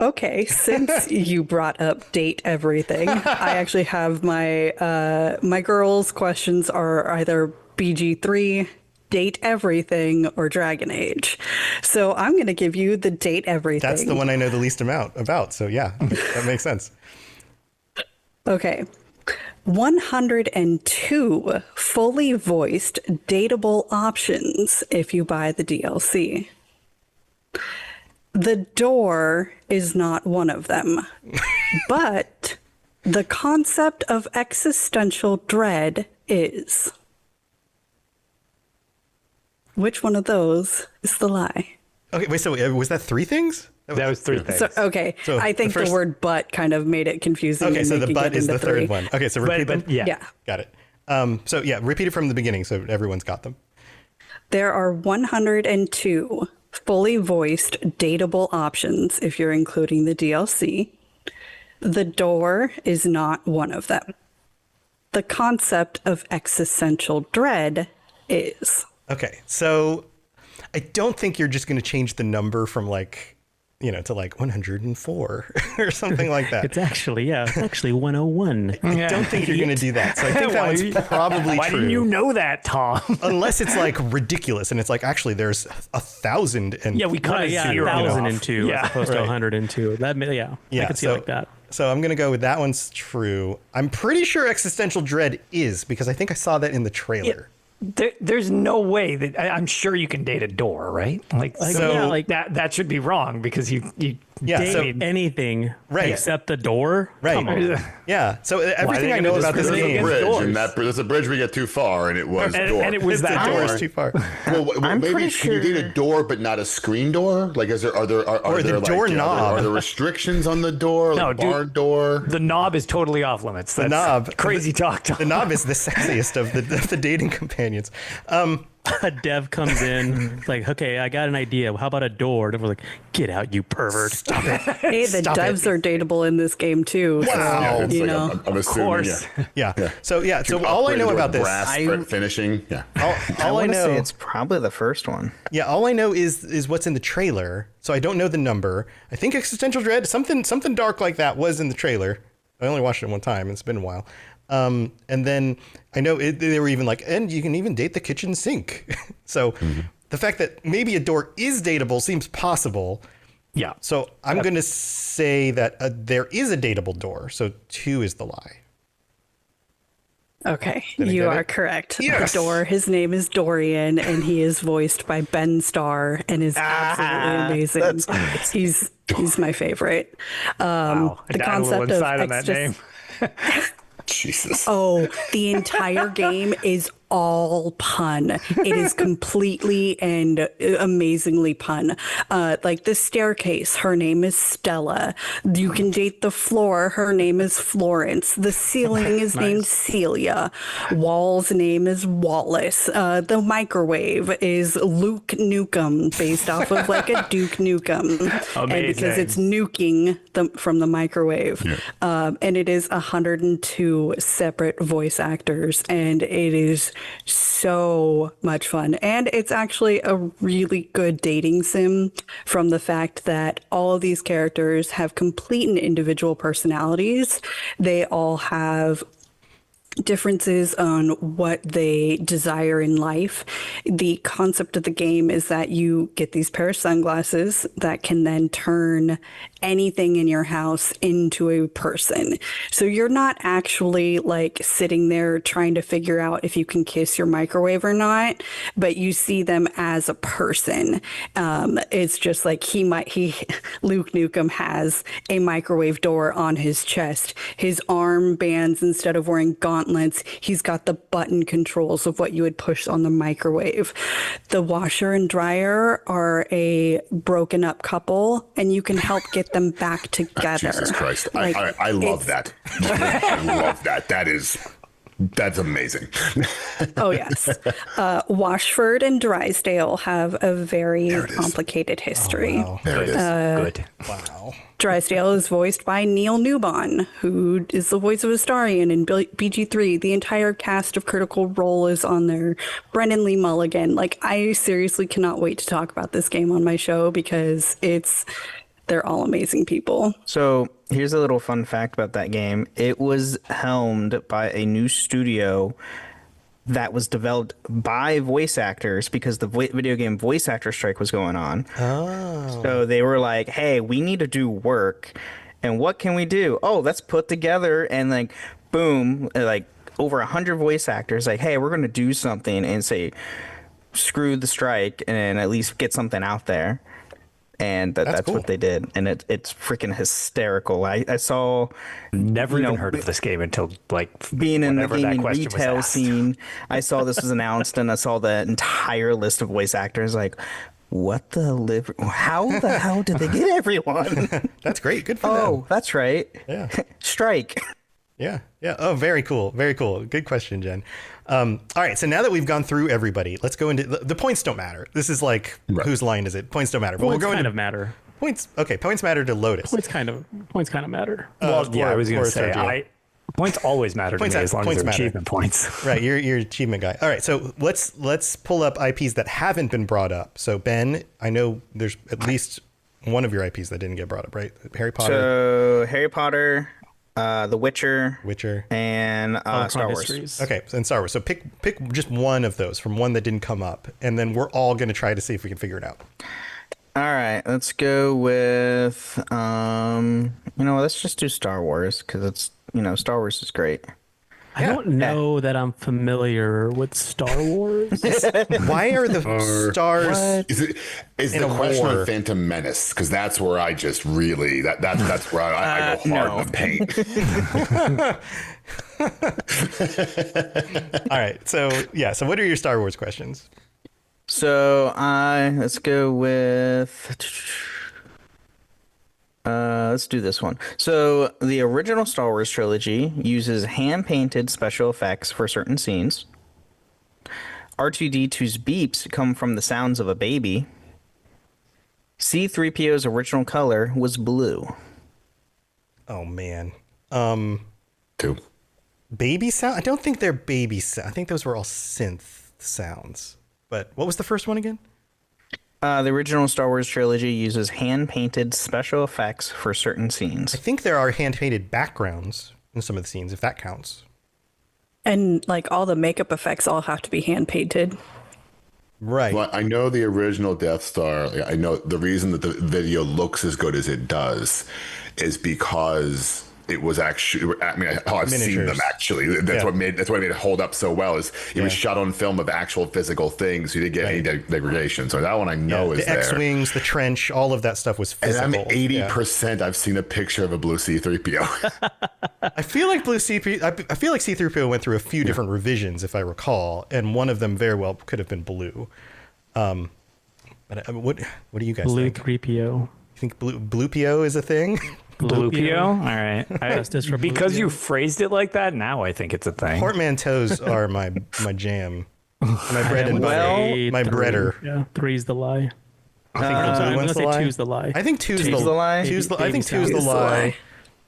Okay, since you brought up Date Everything, I actually have my girls' questions are either BG3, Date Everything, or Dragon Age. So I'm going to give you the Date Everything. That's the one I know the least amount about. So yeah, that makes sense. Okay. 102 fully voiced dateable options if you buy the DLC. The Door is not one of them, but the concept of existential dread is. Which one of those is the lie? Okay, wait, so was that 3 things? That was 3 things. So, okay, So I think the first- the word but kind of made it confusing. Okay, and so the making butt it is into the third 3. one. Okay, so repeat them? yeah. Yeah. Got it. So yeah, repeat it from the beginning so everyone's got them. There are 102 fully voiced dateable options if you're including the DLC. The Door is not one of them. The concept of existential dread is. Okay, so I don't think you're just going to change the number from like, to like 104 or something like that. It's actually 101. I don't think you're going to do that. So I think that one's probably Why true. didn't you know that, Tom? Unless it's like ridiculous and it's like, actually, there's 1,000 and Yeah, we cut a zero 1,002 off. as opposed to Right. 102. I could see it like that. So I'm going to go with that one's true. I'm pretty sure existential dread is because I think I saw that in the trailer. There's no way that I'm sure you can date a door, right? So- that should be wrong because you Yeah, Date so- anything Right. except the door. Right. Come on. Yeah. So everything they I know gonna about this discriminate game. against Bridge, doors? and there's a bridge we get too far, and it was door. and it was The that door door. is too far. Well, I'm maybe pretty can you get a sure- door but not a screen door? Like, are there Or the like, doorknob. Are there restrictions on the door? No, Like dude. barn door? The knob is totally off limits. That's knob. crazy talk. Tom. The knob is the sexiest of the dating companions. a dev comes in, it's like, okay, I got an idea. How about a door? And we're like, get out, you pervert. Stop it. Hey, the devs are dateable in this game too. Wow. So, you know. I'm assuming. Yeah. So all I know about this, brass finishing. Yeah. all I know, say it's probably the first one. Yeah, all I know is what's in the trailer. So I don't know the number. I think Existential Dread, something dark like that was in the trailer. I only watched it one time. It's been a while. And then I know they were even like, and you can even date the kitchen sink. So the fact that maybe a door is dateable seems possible. Yeah. So I'm going to say that there is a dateable door. So 2 is the lie. Okay, Did I you get are it? correct. Yes. The door, his name is Dorian, and he is voiced by Ben Starr, and is absolutely amazing. He's my favorite. Wow. The I had a little concept insight of on that extra- name. Jesus. Oh, the entire game is all pun. It is completely and amazingly pun. Like the staircase, her name is Stella. You can date the floor, her name is Florence. The ceiling is named Celia. Wall's name is Wallace. The microwave is Luke Nukem, based off of like a Duke Nukem. And because it's nuking from the microwave. And it is 102 separate voice actors, and it is so much fun. And it's actually a really good dating sim from the fact that all of these characters have complete and individual personalities. They all have differences on what they desire in life. The concept of the game is that you get these pair of sunglasses that can then turn anything in your house into a person. So you're not actually like sitting there trying to figure out if you can kiss your microwave or not, but you see them as a person. It's just like Luke Nukem has a microwave door on his chest. His arm bands, instead of wearing gauntlets, he's got the button controls of what you would push on the microwave. The washer and dryer are a broken up couple, and you can help get them back together. Jesus Christ. Like, I love that. I love that. That's amazing. Oh, yes. Washford and Drysdale have a very complicated history. Oh, wow. There it is. Good. Wow. Drysdale is voiced by Neil Newbon, who is the voice of Astarion in BG3. The entire cast of Critical Role is on there. Brendan Lee Mulligan. Like, I seriously cannot wait to talk about this game on my show because they're all amazing people. So here's a little fun fact about that game. It was helmed by a new studio that was developed by voice actors because the video game voice actor strike was going on. Oh. So they were like, hey, we need to do work. And what can we do? Oh, let's put together and like, boom, like over 100 voice actors like, hey, we're going to do something and say, screw the strike and at least get something out there. And that's cool. What they did, and it's freaking hysterical. I saw never even heard of this game until like being in the gaming retail scene. I saw this was announced, and I saw the entire list of voice actors. Like, what the how the hell did they get everyone? That's great. Good for them. Oh, that's right. Yeah. Strike. Yeah. Oh, very cool. Very cool. Good question, Jen. All right. So now that we've gone through everybody, let's go into the points don't matter. This is like, whose line is it? Points don't matter. But Points we'll go kind into of matter. Points. Okay. Points matter to Lotus. Points kind of matter. Well, yeah, I was going to say, Sergio. points always matter to me as long as they're matter. achievement points. Right. You're achievement guy. All right. So let's pull up IPs that haven't been brought up. So Ben, I know there's at least one of your IPs that didn't get brought up, right? Harry Potter. So Harry Potter, The Witcher, and Star Wars. Histories. Okay, and Star Wars. So pick just one of those from one that didn't come up, and then we're all going to try to see if we can figure it out. All right, let's go with let's just do Star Wars because it's Star Wars is great. I don't know that I'm familiar with Star Wars. Why are the stars? Is the question on Phantom Menace? Because that's where I just really that's where I go hard in the paint. All right, so what are your Star Wars questions? So let's go with. Let's do this one. So the original Star Wars trilogy uses hand-painted special effects for certain scenes. R2D2's beeps come from the sounds of a baby. C-3PO's original color was blue. Oh man. 2. Baby sound? I don't think they're baby sound. I think those were all synth sounds. But what was the first one again? The original Star Wars trilogy uses hand-painted special effects for certain scenes. I think there are hand-painted backgrounds in some of the scenes, if that counts. And like all the makeup effects all have to be hand painted. Right. Well, I know the original Death Star. I know the reason that the video looks as good as it does is because it was actually. I mean, I've seen them Miniatures. actually. That's what made it hold up so well. Is it was shot on film of actual physical things. You didn't get any degradation. So that one I know is the there. X-wings, the trench, all of that stuff was And physical. I'm 80%. I've seen a picture of a blue C-3PO. I feel like I feel like C-3PO went through a few different revisions, if I recall, and one of them very well could have been blue. But what do you guys Blue think? 3PO. You think blue PO is a thing? Blue PO? All right. Justice for Blue Because PO. you phrased it like that, now I think it's a thing. Portmanteaus are my jam. My bread and butter. Say My three. breader. Yeah, 3's the lie. I think the blue I'm one's gonna the say lie. 2's the lie. I think two's Two's the lie? I think two's the Two's the lie. lie.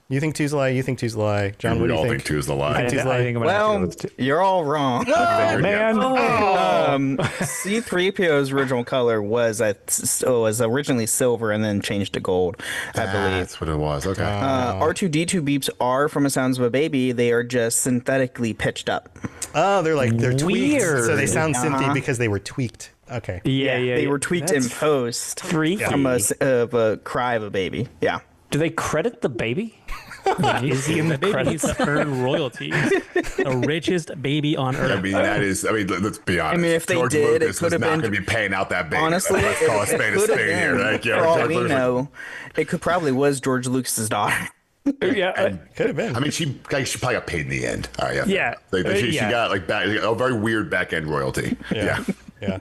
You think two's the lie? You think two's the lie? John, what we do you all think? think 2's the lie. I two's think the lie? I'm gonna have to go with two. You're all wrong. Man. C-3PO's original color was originally silver and then changed to gold, I believe. That's what it was. Okay. R2D2 beeps are from the sounds of a baby. They are just synthetically pitched up. Oh, they're tweaked. Weird. So they sound synthy because they were tweaked. Okay. Yeah. They were tweaked in That's post freaky. from a cry of a baby. Yeah. Do they credit the baby? Is he in the baby credits? needs to earn royalties. The richest baby on earth. I mean, let's be honest. I mean, if they George did, it Lucas could was have not been- going to be paying out that baby. Honestly, Let's call a spade could have here. been. Like, For all George we Lucas- know, it could probably was George Lucas's daughter. Yeah. Could have been. I mean, she probably got paid in the end. All right, Yeah. She Yeah. got a very weird back end royalty. Yeah. Yeah.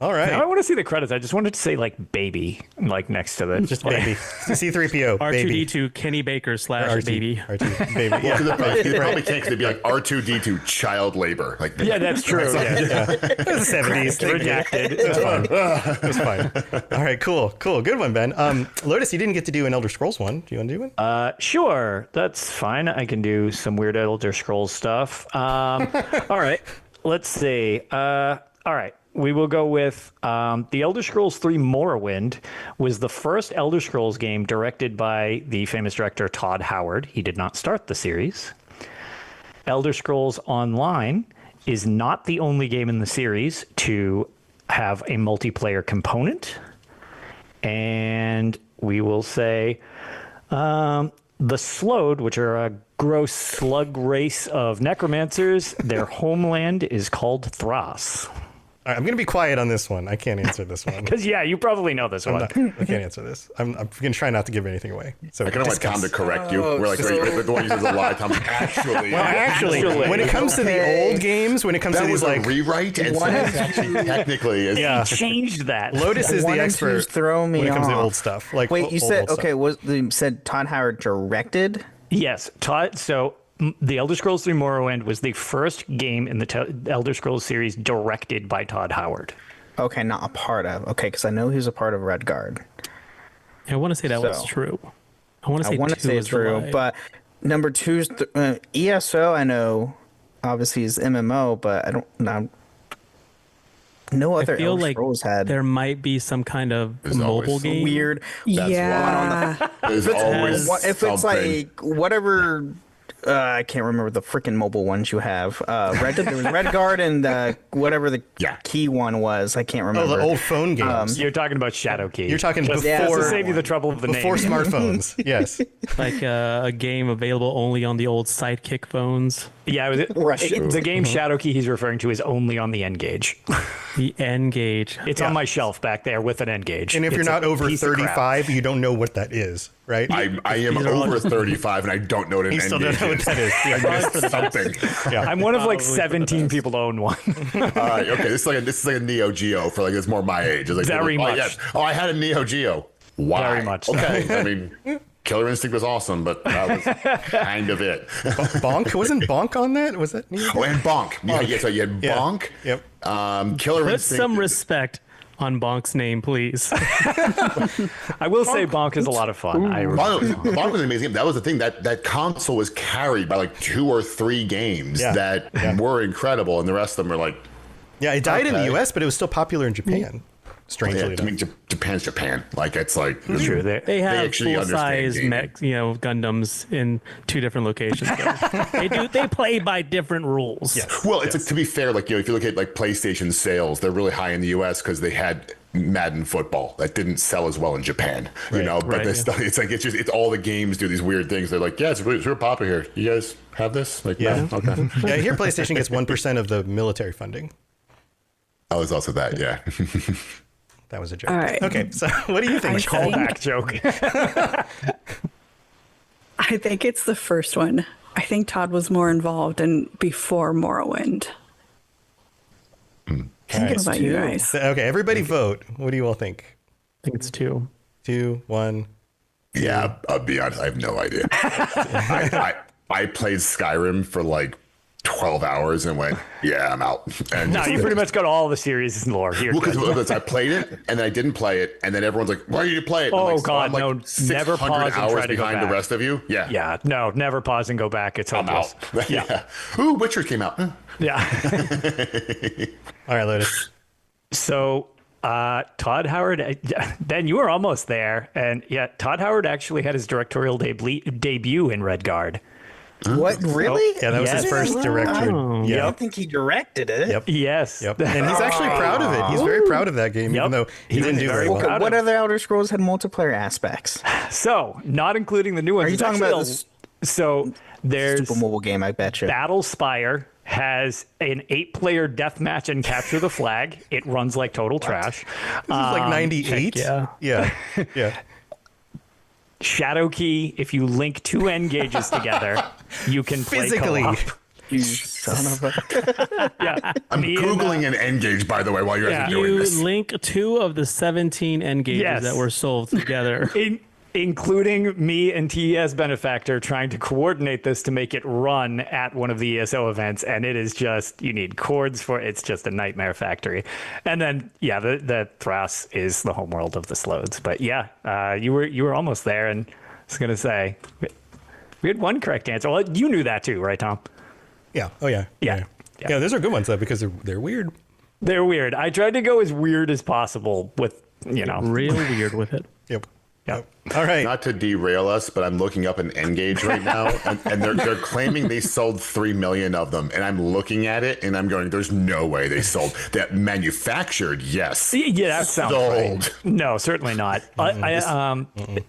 All right. Now I want to see the credits. I just wanted to say like baby, like next to the Just baby. C-3PO. Baby. R2D2 Kenny Baker / baby. RT, baby. Well, 'cause Yeah. they probably can't because it'd be like R2D2 child labor. Like, Yeah, that's true. Yeah. It was the 70s. Redacted. It was fun. It was fun. All right, cool. Good one, Ben. Lotus, you didn't get to do an Elder Scrolls one. Do you want to do one? Sure, that's fine. I can do some weird Elder Scrolls stuff. All right, let's see. All right, we will go with The Elder Scrolls 3 Morrowind was the first Elder Scrolls game directed by the famous director Todd Howard. He did not start the series. Elder Scrolls Online is not the only game in the series to have a multiplayer component. And we will say the Slowed, which are a gross slug race of necromancers, their homeland is called Thras. All right, I'm going to be quiet on this one. I can't answer this one. Because, yeah, you probably know this one. I can't answer this. I'm going to try not to give anything away. So I kind of want Tom to discuss. correct you. We're like, the one who says a lie. Tom's actually. Well, actually, when it comes to the old games, when it comes that to these was like a rewrite, and so it's actually technically is. Yeah. Changed that. Lotus is the One and expert two's throw me when it comes to off. old stuff. Like Wait, you old said stuff. okay? You said Todd Howard directed? Yes, Todd. So The Elder Scrolls 3 Morrowind was the first game in the Elder Scrolls series directed by Todd Howard. Okay, not a part of. Okay, because I know he was a part of Redguard. I want to say that was So, true. I want to say, I want to say is it's the true, lie. but number two's ESO. I know, obviously, is MMO, but I don't know. No other I feel Elder like Scrolls had there might be some kind of There's mobile always game. weird. That's Yeah. There's always If it's something. like whatever. I can't remember the freaking mobile ones you have. There was Redguard and whatever the key one was. I can't Oh, remember. the old phone games. You're talking about Shadowkey. You're talking Just before to save you the trouble of the before name. smartphones. Yes. Like a game available only on the old Sidekick phones. Yeah, the game Shadowkey he's referring to is only on the N-Gage. The N-Gage. It's on my shelf back there with an N-Gage. And if you're It's not a over piece of crap. 35, you don't know what that is, right? I am These are all over just- 35 and I don't know what an You still NDA don't know what is. that is. I missed something. Yeah. I'm one of like Probably for the 17 best. people to own one. All right, okay. This is like a Neo Geo for like it's more my age. It's like Very oh, much. yes. Oh, I had a Neo Geo. Why? Very much so. Okay. I mean, Killer Instinct was awesome, but that was kind of it. Bonk? Wasn't Bonk on that? Was that? Oh, and Bonk. Yeah, so you had Bonk. Yep. Killer Put Instinct. some respect on Bonk's name, please. I will say Bonk is a lot of fun. Bonk was an amazing game. That was the thing. That console was carried by like 2 or 3 games that were incredible, and the rest of them are like. Yeah, it died in the U.S., but it was still popular in Japan. Strangely enough. I mean, Japan's Japan. Like it's like True. They have actually full-size Gundams in 2 different locations. They play by different rules. Yes. Well, it's like, to be fair, like if you look at like PlayStation sales, they're really high in the U.S. because they had Madden football that didn't sell as well in Japan. But it's all the games do these weird things. They're like, it's real popular here. You guys have this? Like, no? Okay. Yeah, here PlayStation gets 1% of the military funding. Oh, it's also that. Yeah. That was a joke. All right. Okay, so what do you think? Callback joke. I think it's the first one. I think Todd was more involved in before Morrowind. What about you guys? Okay, everybody vote. What do you all think? I think it's 2. 2, 1. Yeah, I'll be honest. I have no idea. I played Skyrim for like 12 hours and went, I'm out. And No, you pretty much got all the series and lore here. Well, because I played it and then I didn't play it, and then everyone's like, "Why did you play it?" Oh, I'm like, God, I'm like no, never 600 pause and hours try to go behind the back. rest of you. Yeah, Yeah, no, never pause and go back. It's I'm hopeless. out. Yeah. Ooh, Witcher came out. Yeah. All right, Lotus. So, Todd Howard, Ben, you were almost there. And Todd Howard actually had his directorial debut in Redguard. What, really? Yeah, that was his first director. I don't think he directed it. Yep. Yes. Yep. And he's actually proud of it. He's very proud of that game, even though he didn't do very well. Okay, what other Elder Scrolls had multiplayer aspects? So, not including the new ones. Are you talking about this So, there's stupid mobile game, I bet you. Battle Spire has an 8-player deathmatch and capture the flag. It runs like total trash. This is like 98? Yeah. Shadow Key, if you link 2 N gauges together, you can play physically. co-op. You son of a... I'm Googling an N-Gage, by the way, while you're actually doing You this. link 2 of the 17 N gauges that were sold together. Including me and TES Benefactor trying to coordinate this to make it run at one of the ESO events. And it is just, you need cords for it's just a nightmare factory. And then, the Thras is the homeworld of the Slodes. But you were almost there. And I was going to say, we had one correct answer. Well, you knew that too, right, Tom? Yeah. Oh, yeah. Yeah, those are good ones, though, because they're weird. They're weird. I tried to go as weird as possible with, Real weird with it. Yep. All right. Not to derail us, but I'm looking up an N-Gage right now, and they're claiming they sold 3 million of them, and I'm looking at it, and I'm going, "There's no way they sold that. Manufactured, yes. Yeah, that sounds sold. right. No, certainly not.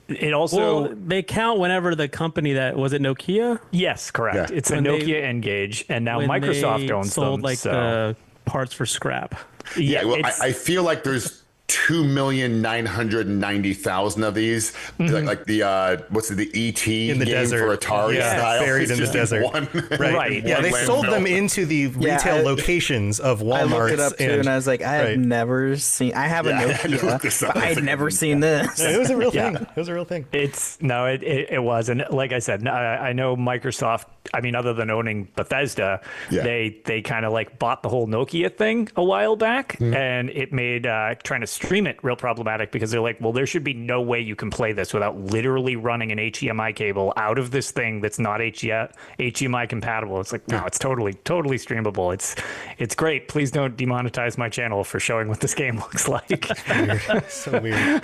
It also they count whenever the company that was it Nokia. Yes, correct. Yeah. It's a When Nokia N-Gage, and now when Microsoft they owns sold them. like so the parts for scrap. Yeah, well, it's- I feel like there's 2,990,000 of these, like the the ET In the game desert. for Atari style, buried It's in the just desert. one- Right. Yeah, one they sold landfill. them into the retail locations of Walmart. I looked it up too, and I was like, I have never seen. I have a Yeah, I had to look Nokia, this up. but I had never seen this. It was a real thing. It was a real thing. It was, and like I said, I know Microsoft. I mean, other than owning Bethesda, they kind of like bought the whole Nokia thing a while back, and it made trying to stream it real problematic because they're like, well, there should be no way you can play this without literally running an HDMI cable out of this thing that's not HDMI compatible. It's like, no, it's totally streamable. It's great. Please don't demonetize my channel for showing what this game looks like. So weird.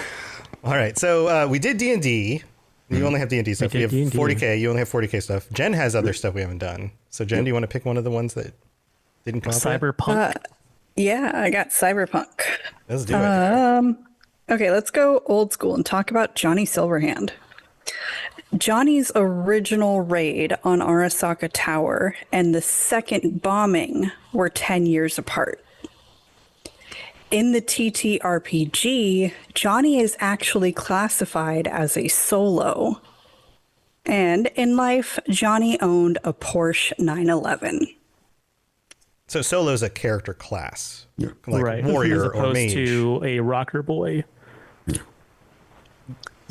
All right, so we did D&D. You only have D&D stuff. We have D&D. 40K. You only have 40K stuff. Jen has other stuff we haven't done. So Jen, do you want to pick one of the ones that didn't come up yet? Cyberpunk. Yeah, I got Cyberpunk. Let's do it. Okay, let's go old school and talk about Johnny Silverhand. Johnny's original raid on Arasaka Tower and the second bombing were 10 years apart. In the TTRPG, Johnny is actually classified as a solo. And in life, Johnny owned a Porsche 911. So solo is a character class, like right. warrior As or opposed mage. to a rocker boy.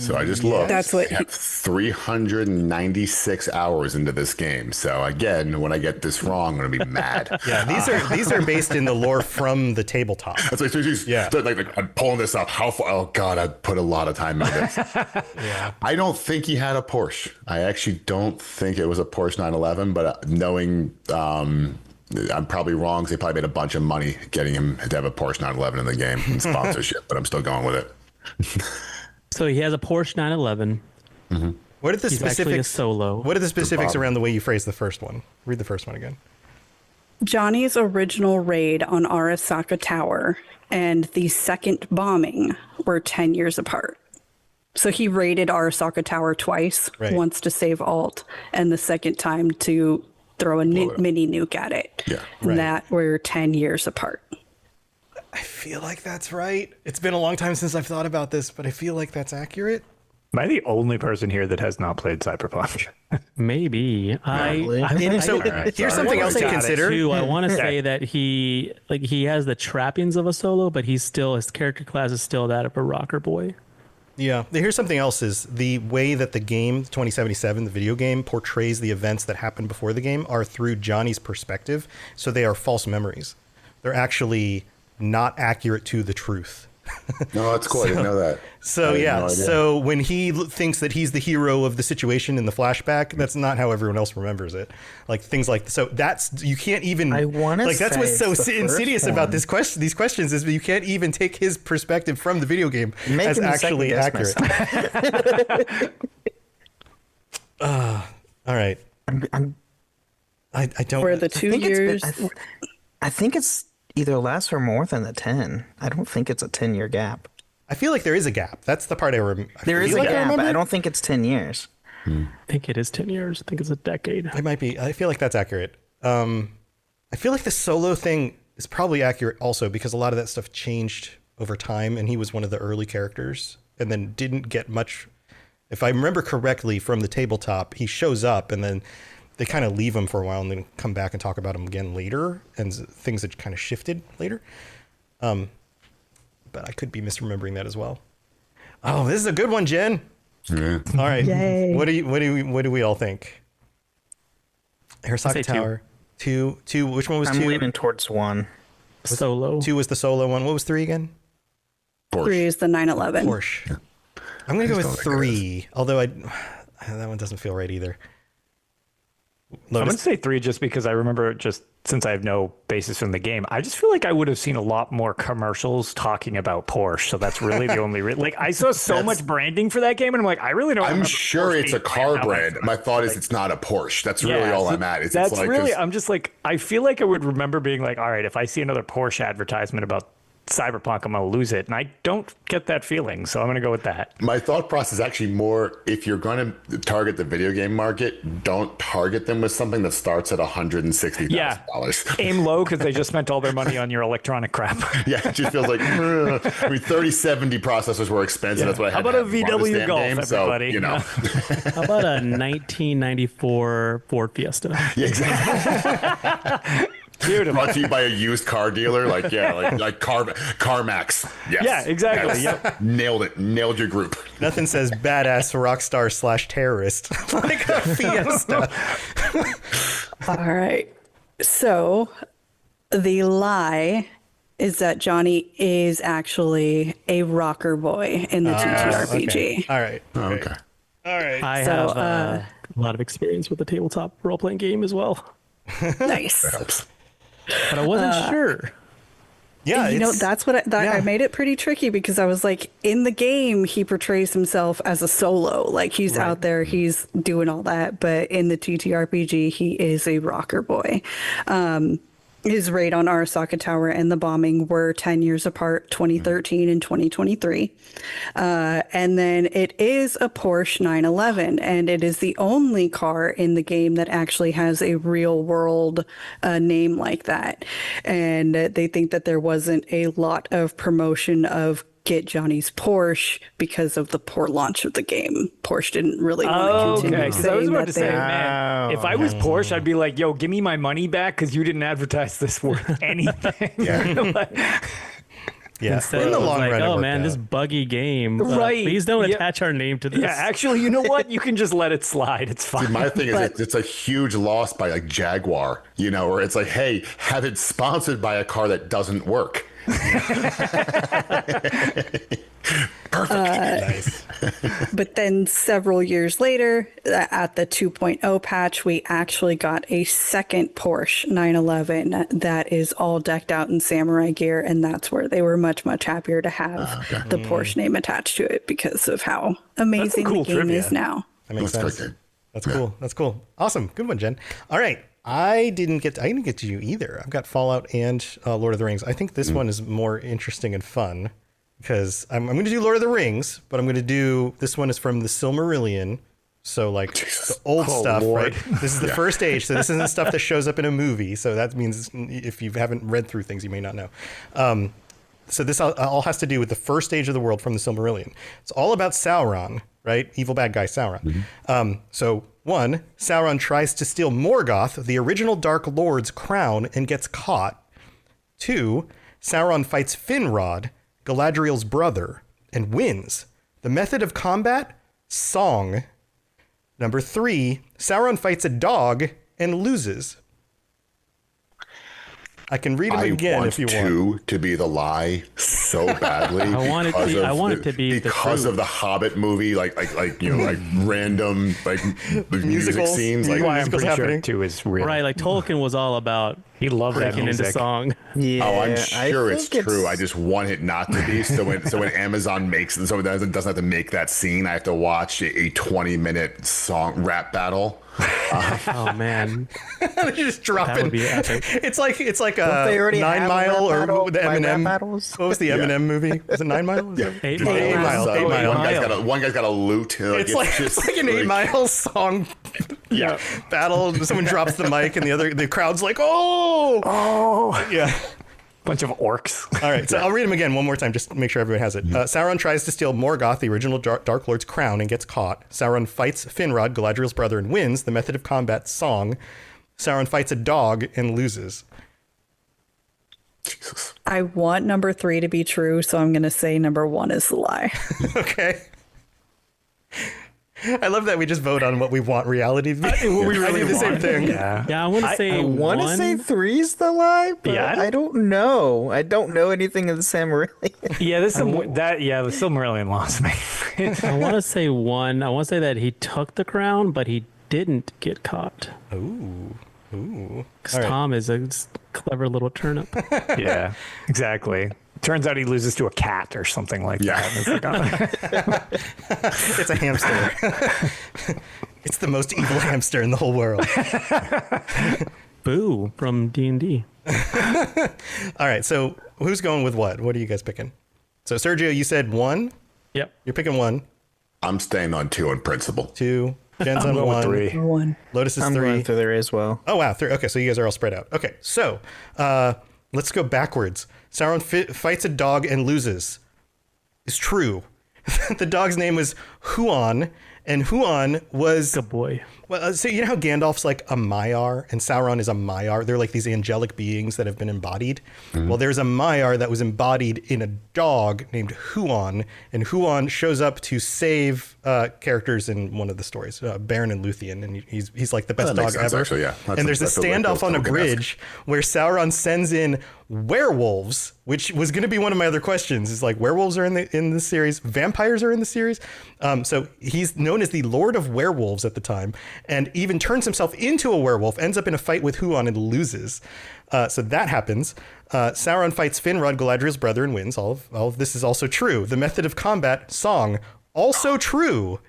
So I just looked. That's what I have 396 hours into this game. So again, when I get this wrong, I'm gonna be mad. Yeah, these are based in the lore from the tabletop. That's like, like I'm pulling this up. How far? Oh God, I put a lot of time into this. Yeah, I don't think he had a Porsche. I actually don't think it was a Porsche 911. But knowing, I'm probably wrong. 'Cause they probably made a bunch of money getting him to have a Porsche 911 in the game and sponsorship. But I'm still going with it. So he has a Porsche 911. What are the He's actually a specifics? solo. What are the specifics around the way you phrased the first one? Read the first one again. Johnny's original raid on Arasaka Tower and the second bombing were 10 years apart. So he raided Arasaka Tower twice, Right. once to save Alt, and the second time to throw a mini nuke at it. Yeah. And Right. that were 10 years apart. I feel like that's right. It's been a long time since I've thought about this, but I feel like that's accurate. Am I the only person here that has not played Cyberpunk? Maybe. And so here's something else to consider. Too, I want to say that he has the trappings of a solo, but his character class is still that of a rocker boy. Yeah. Here's something else is the way that the game 2077, the video game, portrays the events that happened before the game are through Johnny's perspective. So they are false memories. They're actually not accurate to the truth. No, that's cool. I didn't know that. So yeah, so when he thinks that he's the hero of the situation in the flashback, that's not how everyone else remembers it. Like things like so that's you can't even. I wanna like that's what's say so it's the insidious first about one. these questions is that you can't even take his perspective from the video game Making as me actually second-guess accurate. All right, I don't. Where the 2 years. I think it's either less or more than the 10. I don't think it's a 10-year gap. I feel like there is a gap. That's the part I remember. There is a gap, but I don't think it's 10 years. I think it is 10 years. I think it's a decade. It might be. I feel like that's accurate. I feel like the solo thing is probably accurate also because a lot of that stuff changed over time, and he was one of the early characters, and then didn't get much. If I remember correctly from the tabletop, he shows up, and then they kind of leave him for a while, and then come back and talk about him again later, and things that kind of shifted later. But I could be misremembering that as well. Oh, this is a good one, Jen. Yeah. All right. Yay. What do we all think? Arasaka Tower. Two. Which one was I'm 2? leaning towards 1. Solo. 2 was the solo one. What was 3 again? Porsche. 3 is the 911. Porsche. I'm gonna go with 3. Although that one doesn't feel right either. I'm going to say 3 just because I remember just since I have no basis from the game, I just feel like I would have seen a lot more commercials talking about Porsche. So that's really the only like I saw so much branding for that game, and I'm like, I really don't. I'm remember sure Porsche it's a being car brand. brand. My thought is it's not a Porsche. That's really all so I'm at. It's that's like, really. I'm just like I feel like I would remember being like, all right, if I see another Porsche advertisement about Cyberpunk, I'm gonna lose it, and I don't get that feeling, so I'm gonna go with that. My thought process is actually more if you're going to target the video game market, don't target them with something that starts at $160,000. Yeah, aim low because they just spent all their money on your electronic crap. Yeah, it just feels like I mean 3070 processors were expensive. That's what I had. How about to a have to run this VW damn Golf, game, everybody? So, you know. How about a 1994 Ford Fiesta? Yeah, exactly. Beautiful. Brought to you by a used car dealer, like CarMax. Yes. Yeah, exactly. Yes. Yep. Nailed it. Nailed your group. Nothing says badass rock star / terrorist like a Fiesta. All right. So the lie is that Johnny is actually a rocker boy in the TTRPG. Okay. All right. Okay. All right. I So, have a lot of experience with the tabletop role-playing game as well, Nice. That helps. but I wasn't sure. Yeah, You know, that's what I made it pretty tricky because I was like, in the game, he portrays himself as a solo. Like he's out there, he's doing all that. But in the TTRPG, he is a rocker boy. His raid on Arasaka Tower and the bombing were 10 years apart, 2013 and 2023. And then it is a Porsche 911, and it is the only car in the game that actually has a real world name like that. And they think that there wasn't a lot of promotion of Get Johnny's Porsche because of the poor launch of the game. Porsche didn't really want to continue because I was saying about that to say, they man, if I was Porsche, I'd be like, yo, give me my money back because you didn't advertise this worth anything. Yeah, Instead in the of long like, run, it oh worked man, out. this buggy game. Right. Please don't Yeah. attach our name to this. Yeah, actually, you know what? You can just let it slide. It's fine. See, my thing is, it's a huge loss by like Jaguar, where it's like, hey, have it sponsored by a car that doesn't work. Perfect. Nice. But then several years later, at the 2.0 patch, we actually got a second Porsche 911 that is all decked out in samurai gear, and that's where they were much, much happier to have the Porsche name attached to it because of how amazing cool the game trivia. is now. That makes That's sense. great game. That's cool. That's cool. Awesome. Good one, Jen. All right. I didn't get to you either. I've got Fallout and Lord of the Rings. I think this one is more interesting and fun because I'm going to do Lord of the Rings, but I'm going to do this one is from the Silmarillion. So like the old stuff, Lord. right? This is the first age. So this isn't stuff that shows up in a movie. So that means if you haven't read through things, you may not know. So this all has to do with the first age of the world from the Silmarillion. It's all about Sauron, right? Evil bad guy Sauron. So 1, Sauron tries to steal Morgoth, the original Dark Lord's crown, and gets caught. 2, Sauron fights Finrod, Galadriel's brother, and wins. The method of combat? Song. Number 3, Sauron fights a dog and loses. I can read them again if you want. I want to be the lie so badly. I want it to be- I want it to be the because truth. of the Hobbit movie, like random music Musicals. scenes, Why like I'm I'm pretty happening. sure too is real. Right, like Tolkien was all about He loved that breaking into music. song. Yeah, oh, I'm I sure it's think true. I just want it not to be. So when Amazon makes it, so it doesn't have to make that scene, I have to watch a 20-minute song rap battle. Oh man, They just drop that in. would be epic. It's like Don't they already 9 have a Mile rap or battle the by rap Eminem. battles? What was the Eminem movie? Was it 9 Mile? Yeah. 8 Just Mile. like, 8 Mile. so 8 Mile. One guy's got a lute. And, It's like just, an 8 Mile song Yeah. battle. Someone drops the mic and the crowd's like, oh, yeah. Bunch of orcs. All right, so I'll read them again one more time just to make sure everyone has it. Sauron tries to steal Morgoth, the original Dark Lord's crown, and gets caught. Sauron fights Finrod, Galadriel's brother, and wins. The method of combat, song. Sauron fights a dog and loses. Jesus. I want number 3 to be true, so I'm going to say number 1 is the lie. Okay. I love that we just vote on what we want reality to be. I do the same thing. Yeah. Yeah, I want to say I want to one. say 3's the lie, but Yeah, I don't know. I don't know anything of the Silmarillion. Yeah, this the Silmarillion lost me. I want to say 1. I want to say that he took the crown, but he didn't get caught. Ooh. Because All right. Tom is a clever little turnip. Yeah, exactly. Turns out he loses to a cat or something like Yeah. that. It's like, oh. It's a hamster. It's the most evil hamster in the whole world. Boo from D&D. All right, so who's going with what? What are you guys picking? So Sergio, you said 1. Yep. You're picking 1. I'm staying on 2 in principle. 2. Jen's on going with 1. 3. 1. Lotus is I'm 3. going through there as well. Oh, wow. 3. Okay, so you guys are all spread out. Okay, so let's go backwards. Sauron fights a dog and loses. It's true. The dog's name was Huon, and Huon was... Good boy. Well, so you know how Gandalf's like a Maiar and Sauron is a Maiar? They're like these angelic beings that have been embodied. Well, there's a Maiar that was embodied in a dog named Huon, and Huon shows up to save characters in one of the stories, Baron and Luthien, and he's like the best That dog makes sense, ever. actually, yeah. And there's a that feels like standoff on a Tolkien-esque. bridge where Sauron sends in werewolves, which was going to be one of my other questions. Is like werewolves are in the series, vampires are in the series. So he's known as the Lord of Werewolves at the time, and even turns himself into a werewolf, ends up in a fight with Huon and loses. So that happens. Sauron fights Finrod, Galadriel's brother, and wins. All of this is also true. The method of combat, song, also true.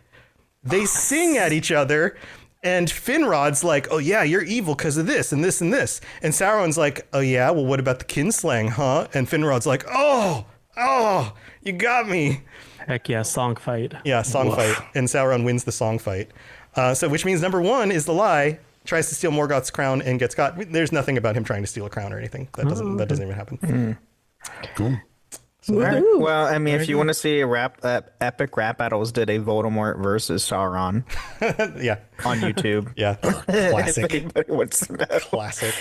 They sing at each other. And Finrod's like, oh yeah, you're evil because of this and this and this. And Sauron's like, oh yeah, well what about the kinslaying, huh? And Finrod's like, oh, you got me. Heck yeah, song fight. Yeah, song fight. And Sauron wins the song fight. So which means number 1 is the lie, tries to steal Morgoth's crown and gets caught. There's nothing about him trying to steal a crown or anything. That doesn't even happen. Cool. All right. Well, I mean, if you want to see epic rap battles, did a Voldemort versus Sauron Yeah. on YouTube. Yeah. If Classic. anybody wants to know. Classic.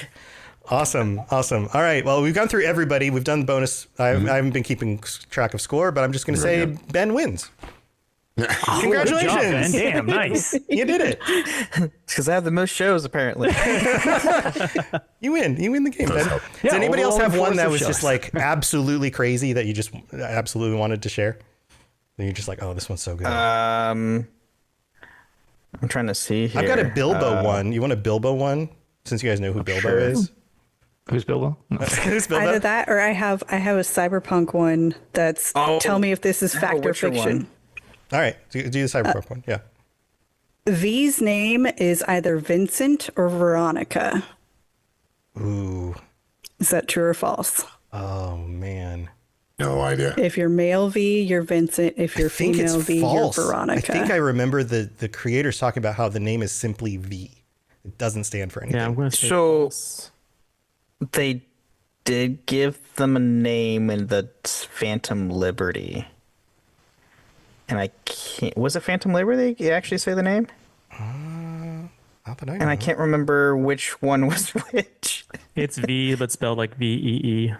Awesome. All right. Well, we've gone through everybody. We've done the bonus. I haven't been keeping track of score, but I'm just going to say Ben wins. Congratulations. Good job, Ben. Damn, nice. You did it. Because I have the most shows, apparently. You win. You win the game, Ben. Does anybody else have one that was just like absolutely crazy that you just absolutely wanted to share? And you're just like, oh, this one's so good. I'm trying to see here. I've got a Bilbo one. You want a Bilbo one? Since you guys know who Bilbo is. Who's Bilbo? No. Who's Bilbo? Either that or I have a cyberpunk one that's tell me if this is fact or fiction. One. All right, do the cyberpunk one. Yeah. V's name is either Vincent or Veronica. Ooh. Is that true or false? Oh man. No idea. If you're male V, you're Vincent. If you're female V, false. you're Veronica. I think I remember the creators talking about how the name is simply V. It doesn't stand for anything. Yeah, I'm going to say So false. they did give them a name in the Phantom Liberty. And I can't... Was it Phantom Liberty? You actually say the name? Not that I know. And I can't remember which one was which. It's V, but spelled like VEE.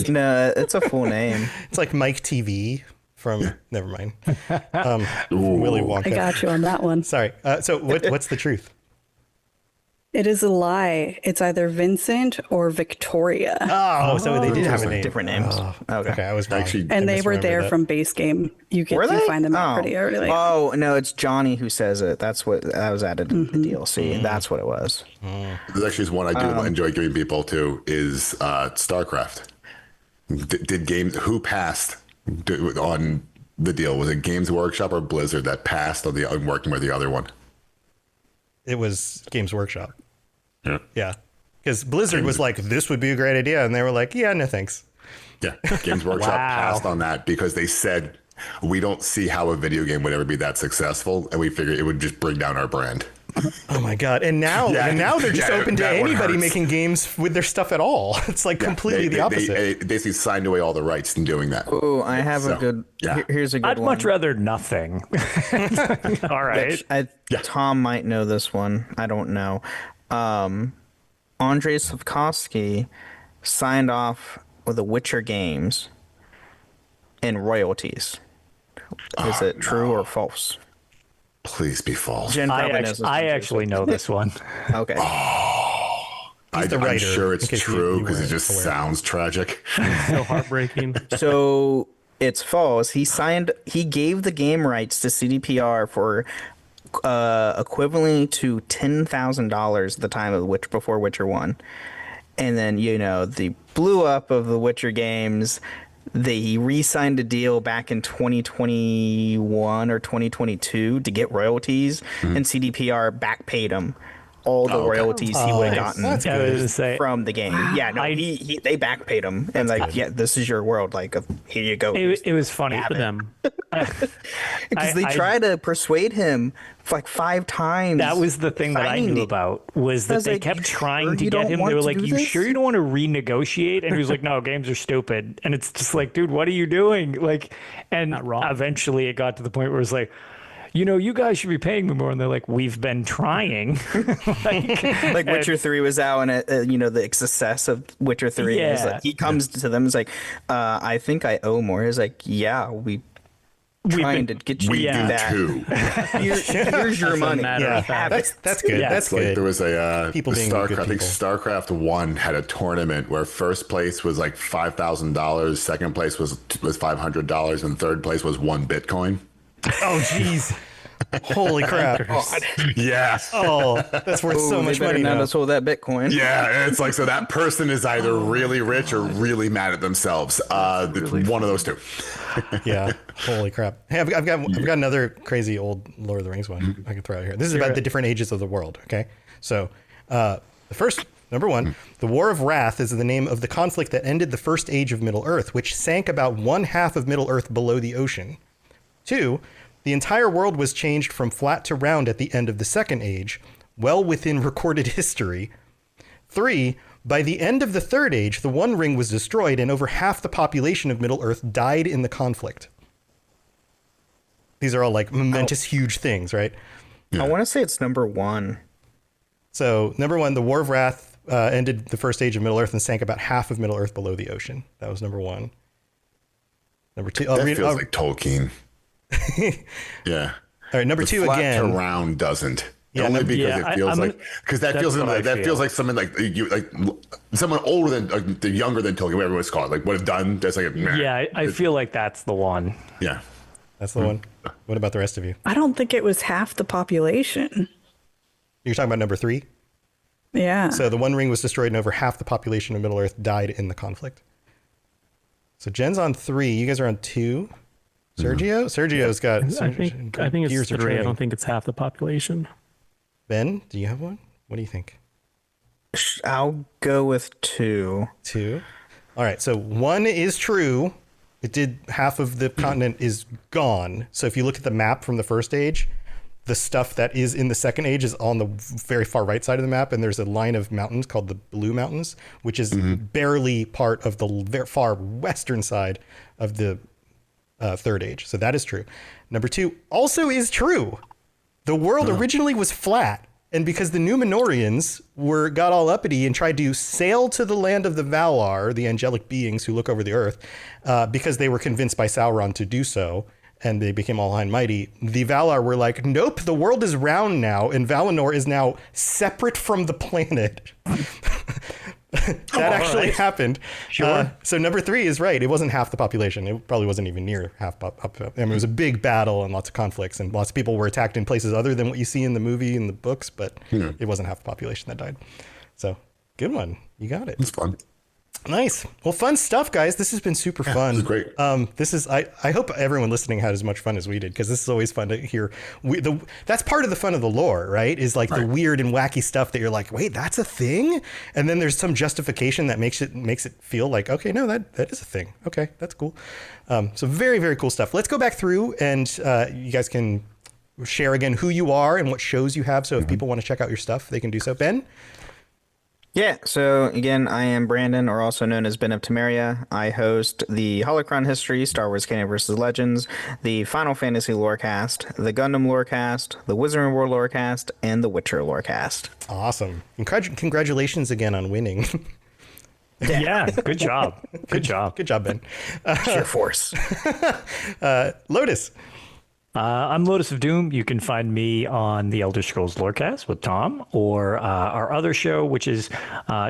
No, it's a full name. It's like Mike TV from... Never mind. Willy Wonka. I got you on that one. Sorry. So what's the truth? It is a lie. It's either Vincent or Victoria. Oh, so they did have a name. Different names. Oh, Okay. I was wrong. Actually, And I they were misremembered there that. from base game. You Were they? find them out pretty early. Oh, no, it's Johnny who says it. That's what that was added in the DLC. That's what it was. There's actually one I do enjoy giving people too is StarCraft. Did games who passed on the deal? Was it Games Workshop or Blizzard that passed on the working with the other one? It was Games Workshop. Yeah. Because Blizzard was like, this would be a great idea. And they were like, yeah, no thanks. Yeah, Games Workshop passed on that because they said, we don't see how a video game would ever be that successful. And we figured it would just bring down our brand. Oh my God. And now they're just open to anybody making games with their stuff at all. It's like completely the opposite. They basically signed away all the rights in doing that. Oh, I have a good... Here's a good I'd one. much rather nothing. All right. Tom might know this one. I don't know. Andrei Sapkowski signed off with the Witcher games and royalties. Is it true or false? Please be false. Jen probably knows this one, I too, actually know this one. Okay. He's the I'm writer, sure it's in case true you because it weren't just aware. sounds tragic. So heartbreaking. So it's false. He gave the game rights to CDPR for equivalent to $10,000 at the time of before Witcher 1. And then, the blew up of the Witcher games, they re-signed a deal back in 2021 or 2022 to get royalties, and CDPR backpaid him all the royalties he would have gotten from the game. Yeah, no, they backpaid him and this is your world. Like, here you go. It was funny for them. Because they tried to persuade him like 5 times. That was the thing that I knew about, was that they kept trying to get him. They were like, you sure you don't want to renegotiate? And he was like, no, games are stupid. And it's just like, dude, what are you doing? Like, and eventually it got to the point where it's like, you guys should be paying me more. And they're like, we've been trying. like Witcher 3 was out, and the success of Witcher 3 is like, he comes to them and is like, I think I owe more. He's like, yeah, we've trying to get you to do that. Here's your money. That's good. That's good. Like there was a people being good I think people. StarCraft 1 had a tournament where first place was like $5,000, second place was $500, and third place was 1 Bitcoin. Oh, jeez. Holy crap. Yeah. Oh, that's worth so much money now. now. Let's hold that Bitcoin. Yeah, it's like, so that person is either really rich or really mad at themselves. One of those two. Yeah. Holy crap. Hey, I've got another crazy old Lord of the Rings one I can throw out here. This is about the different ages of the world. Okay. So, the first, number 1, the War of Wrath is the name of the conflict that ended the first age of Middle Earth, which sank about 1/2 of Middle Earth below the ocean. 2, the entire world was changed from flat to round at the end of the Second Age, well within recorded history. 3, by the end of the Third Age, the One Ring was destroyed and over half the population of Middle-earth died in the conflict. These are all like momentous, huge things, right? I want to say it's number 1. So, number 1, the War of Wrath ended the first age of Middle Earth and sank about half of Middle Earth below the ocean. That was number 1. Number 2. That feels like Tolkien. Yeah. All right, number 2 flat again. to round doesn't. Yeah, Only because it feels like that feels like something like you like someone older than younger than Tolkien, whatever it's called, like would have done. That's like I feel like that's the one. Yeah, that's the one. What about the rest of you? I don't think it was half the population. You're talking about number 3? Yeah. So the One Ring was destroyed and over half the population of Middle Earth died in the conflict. So Jen's on 3. You guys are on 2. Sergio? Sergio's got... I think it's 3. I don't think it's half the population. Ben, do you have one? What do you think? I'll go with 2. 2. All right. So 1 is true. It did half of the continent is gone. So if you look at the map from the first age, the stuff that is in the second age is on the very far right side of the map. And there's a line of mountains called the Blue Mountains, which is barely part of the very far western side of the third age. So that is true. Number 2 also is true. The world originally was flat, and because the Númenóreans got all uppity and tried to sail to the land of the Valar, the angelic beings who look over the earth, because they were convinced by Sauron to do so, and they became all high and mighty, the Valar were like, nope, the world is round now, and Valinor is now separate from the planet. That actually happened. Sure. So number 3 is right. It wasn't half the population. It probably wasn't even near half. I mean, it was a big battle and lots of conflicts, and lots of people were attacked in places other than what you see in the movie and the books, but it wasn't half the population that died. So good one. You got it. It's fun. Nice. Well, fun stuff, guys. This has been super fun. This is great. I hope everyone listening had as much fun as we did, because this is always fun to hear. That's part of the fun of the lore, right? Is like the weird and wacky stuff that you're like, wait, that's a thing? And then there's some justification that makes it feel like, okay, no, that is a thing. Okay, that's cool. So very, very cool stuff. Let's go back through, and you guys can share again who you are and what shows you have. So if people want to check out your stuff, they can do so. Ben? Yeah, so again, I am Brandon, or also known as Ben of Temeria. I host the Holocron History, Star Wars Canon vs. Legends, the Final Fantasy Lorecast, the Gundam Lorecast, the Wizarding World Lorecast, and the Witcher Lorecast. Awesome. Congratulations again on winning. Yeah, good job. Good job. Good job, Ben. Sheer force. Lotus. I'm Lotus of Doom. You can find me on the Elder Scrolls Lorecast with Tom, or our other show, which is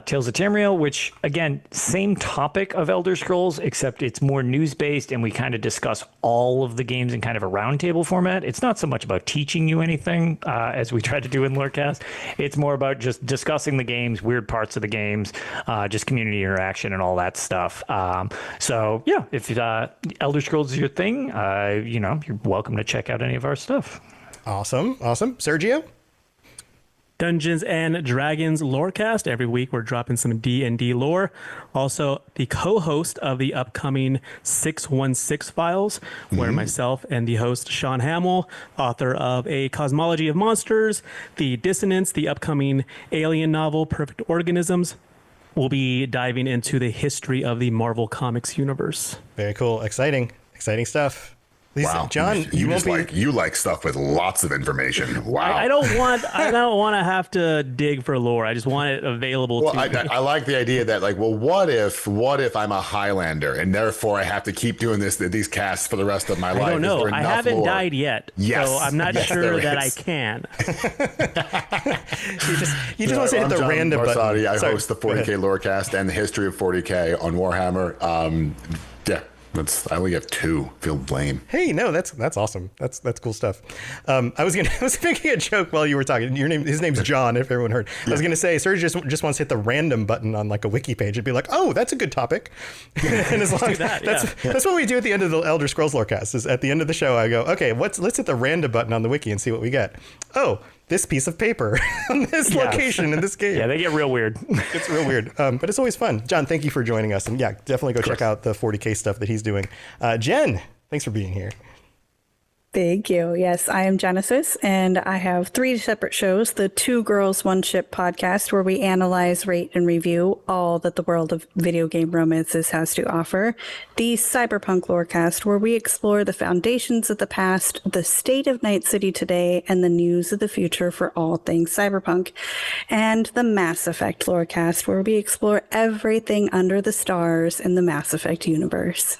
Tales of Tamriel, which, again, same topic of Elder Scrolls, except it's more news-based, and we kind of discuss all of the games in kind of a roundtable format. It's not so much about teaching you anything, as we try to do in Lorecast. It's more about just discussing the games, weird parts of the games, just community interaction and all that stuff. So, yeah, if Elder Scrolls is your thing, you're welcome to check out any of our stuff. Awesome. Sergio? Dungeons and Dragons Lorecast. Every week we're dropping some D&D lore. Also, the co-host of the upcoming 616 Files, where myself and the host Sean Hamill, author of A Cosmology of Monsters, The Dissonance, the upcoming alien novel Perfect Organisms, will be diving into the history of the Marvel Comics universe. Very cool. Exciting stuff. Wow, John, you like stuff with lots of information. Wow. I don't want to have to dig for lore. I just want it available to me. I like the idea that, like, well, what if I'm a Highlander and therefore I have to keep doing these casts for the rest of my life? I don't know. I haven't died yet, yes. So I'm not sure that I can. you just want to hit the random button. I host the 40K Lorecast and the history of 40K on Warhammer. I only have 2. Feel lame. Hey, no, that's awesome. That's cool stuff. I was making a joke while you were talking. His name's John, if everyone heard. I was gonna say, Serge just wants to hit the random button on like a wiki page and be like, oh, that's a good topic. And as long that's what we do at the end of the Elder Scrolls Lorecast. Is at the end of the show, I go, okay, let's hit the random button on the wiki and see what we get. Oh, this piece of paper on this location in this game. Yeah, they get real weird. It's real weird, but it's always fun. John, thank you for joining us, and yeah, definitely go check out the 40K stuff that he's doing. Jen, thanks for being here. Thank you. Yes, I am Genesis, and I have 3 separate shows. The Two Girls, One Ship podcast, where we analyze, rate, and review all that the world of video game romances has to offer. The Cyberpunk Lorecast, where we explore the foundations of the past, the state of Night City today, and the news of the future for all things cyberpunk. And the Mass Effect Lorecast, where we explore everything under the stars in the Mass Effect universe.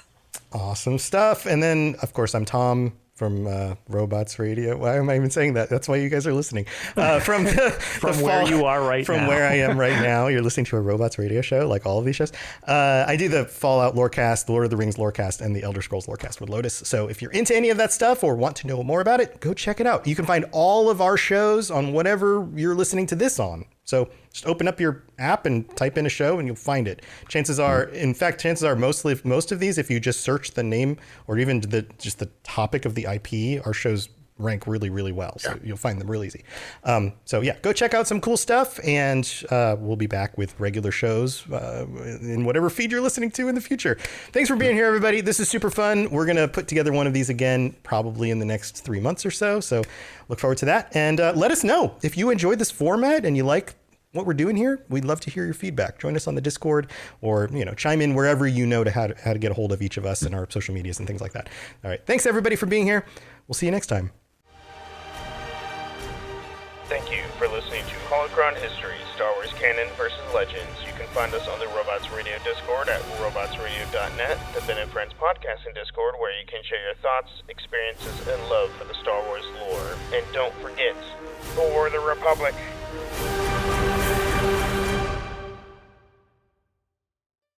Awesome stuff. And then, of course, I'm Tom from Robots Radio. Why am I even saying that? That's why you guys are listening. From where you are right now. From where I am right now. You're listening to a Robots Radio show, like all of these shows. I do the Fallout Lorecast, the Lord of the Rings Lorecast, and the Elder Scrolls Lorecast with Lotus. So if you're into any of that stuff or want to know more about it, go check it out. You can find all of our shows on whatever you're listening to this on. So just open up your app and type in a show and you'll find it. Chances are most of these, if you just search the name or even just the topic of the IP, our shows rank really, really well. So you'll find them real easy. So yeah, go check out some cool stuff, and we'll be back with regular shows in whatever feed you're listening to in the future. Thanks for being here, everybody. This is super fun. We're going to put together one of these again, probably in the next 3 months or so. So look forward to that. And let us know if you enjoyed this format and you like what we're doing here. We'd love to hear your feedback. Join us on the Discord, or chime in wherever you know how to get a hold of each of us and our social medias and things like that. All right. Thanks everybody for being here. We'll see you next time. Thank you for listening to Holocron History, Star Wars Canon vs. Legends. You can find us on the Robots Radio Discord at robotsradio.net, the Ben and Friends podcasting Discord, where you can share your thoughts, experiences, and love for the Star Wars lore. And don't forget, for the Republic.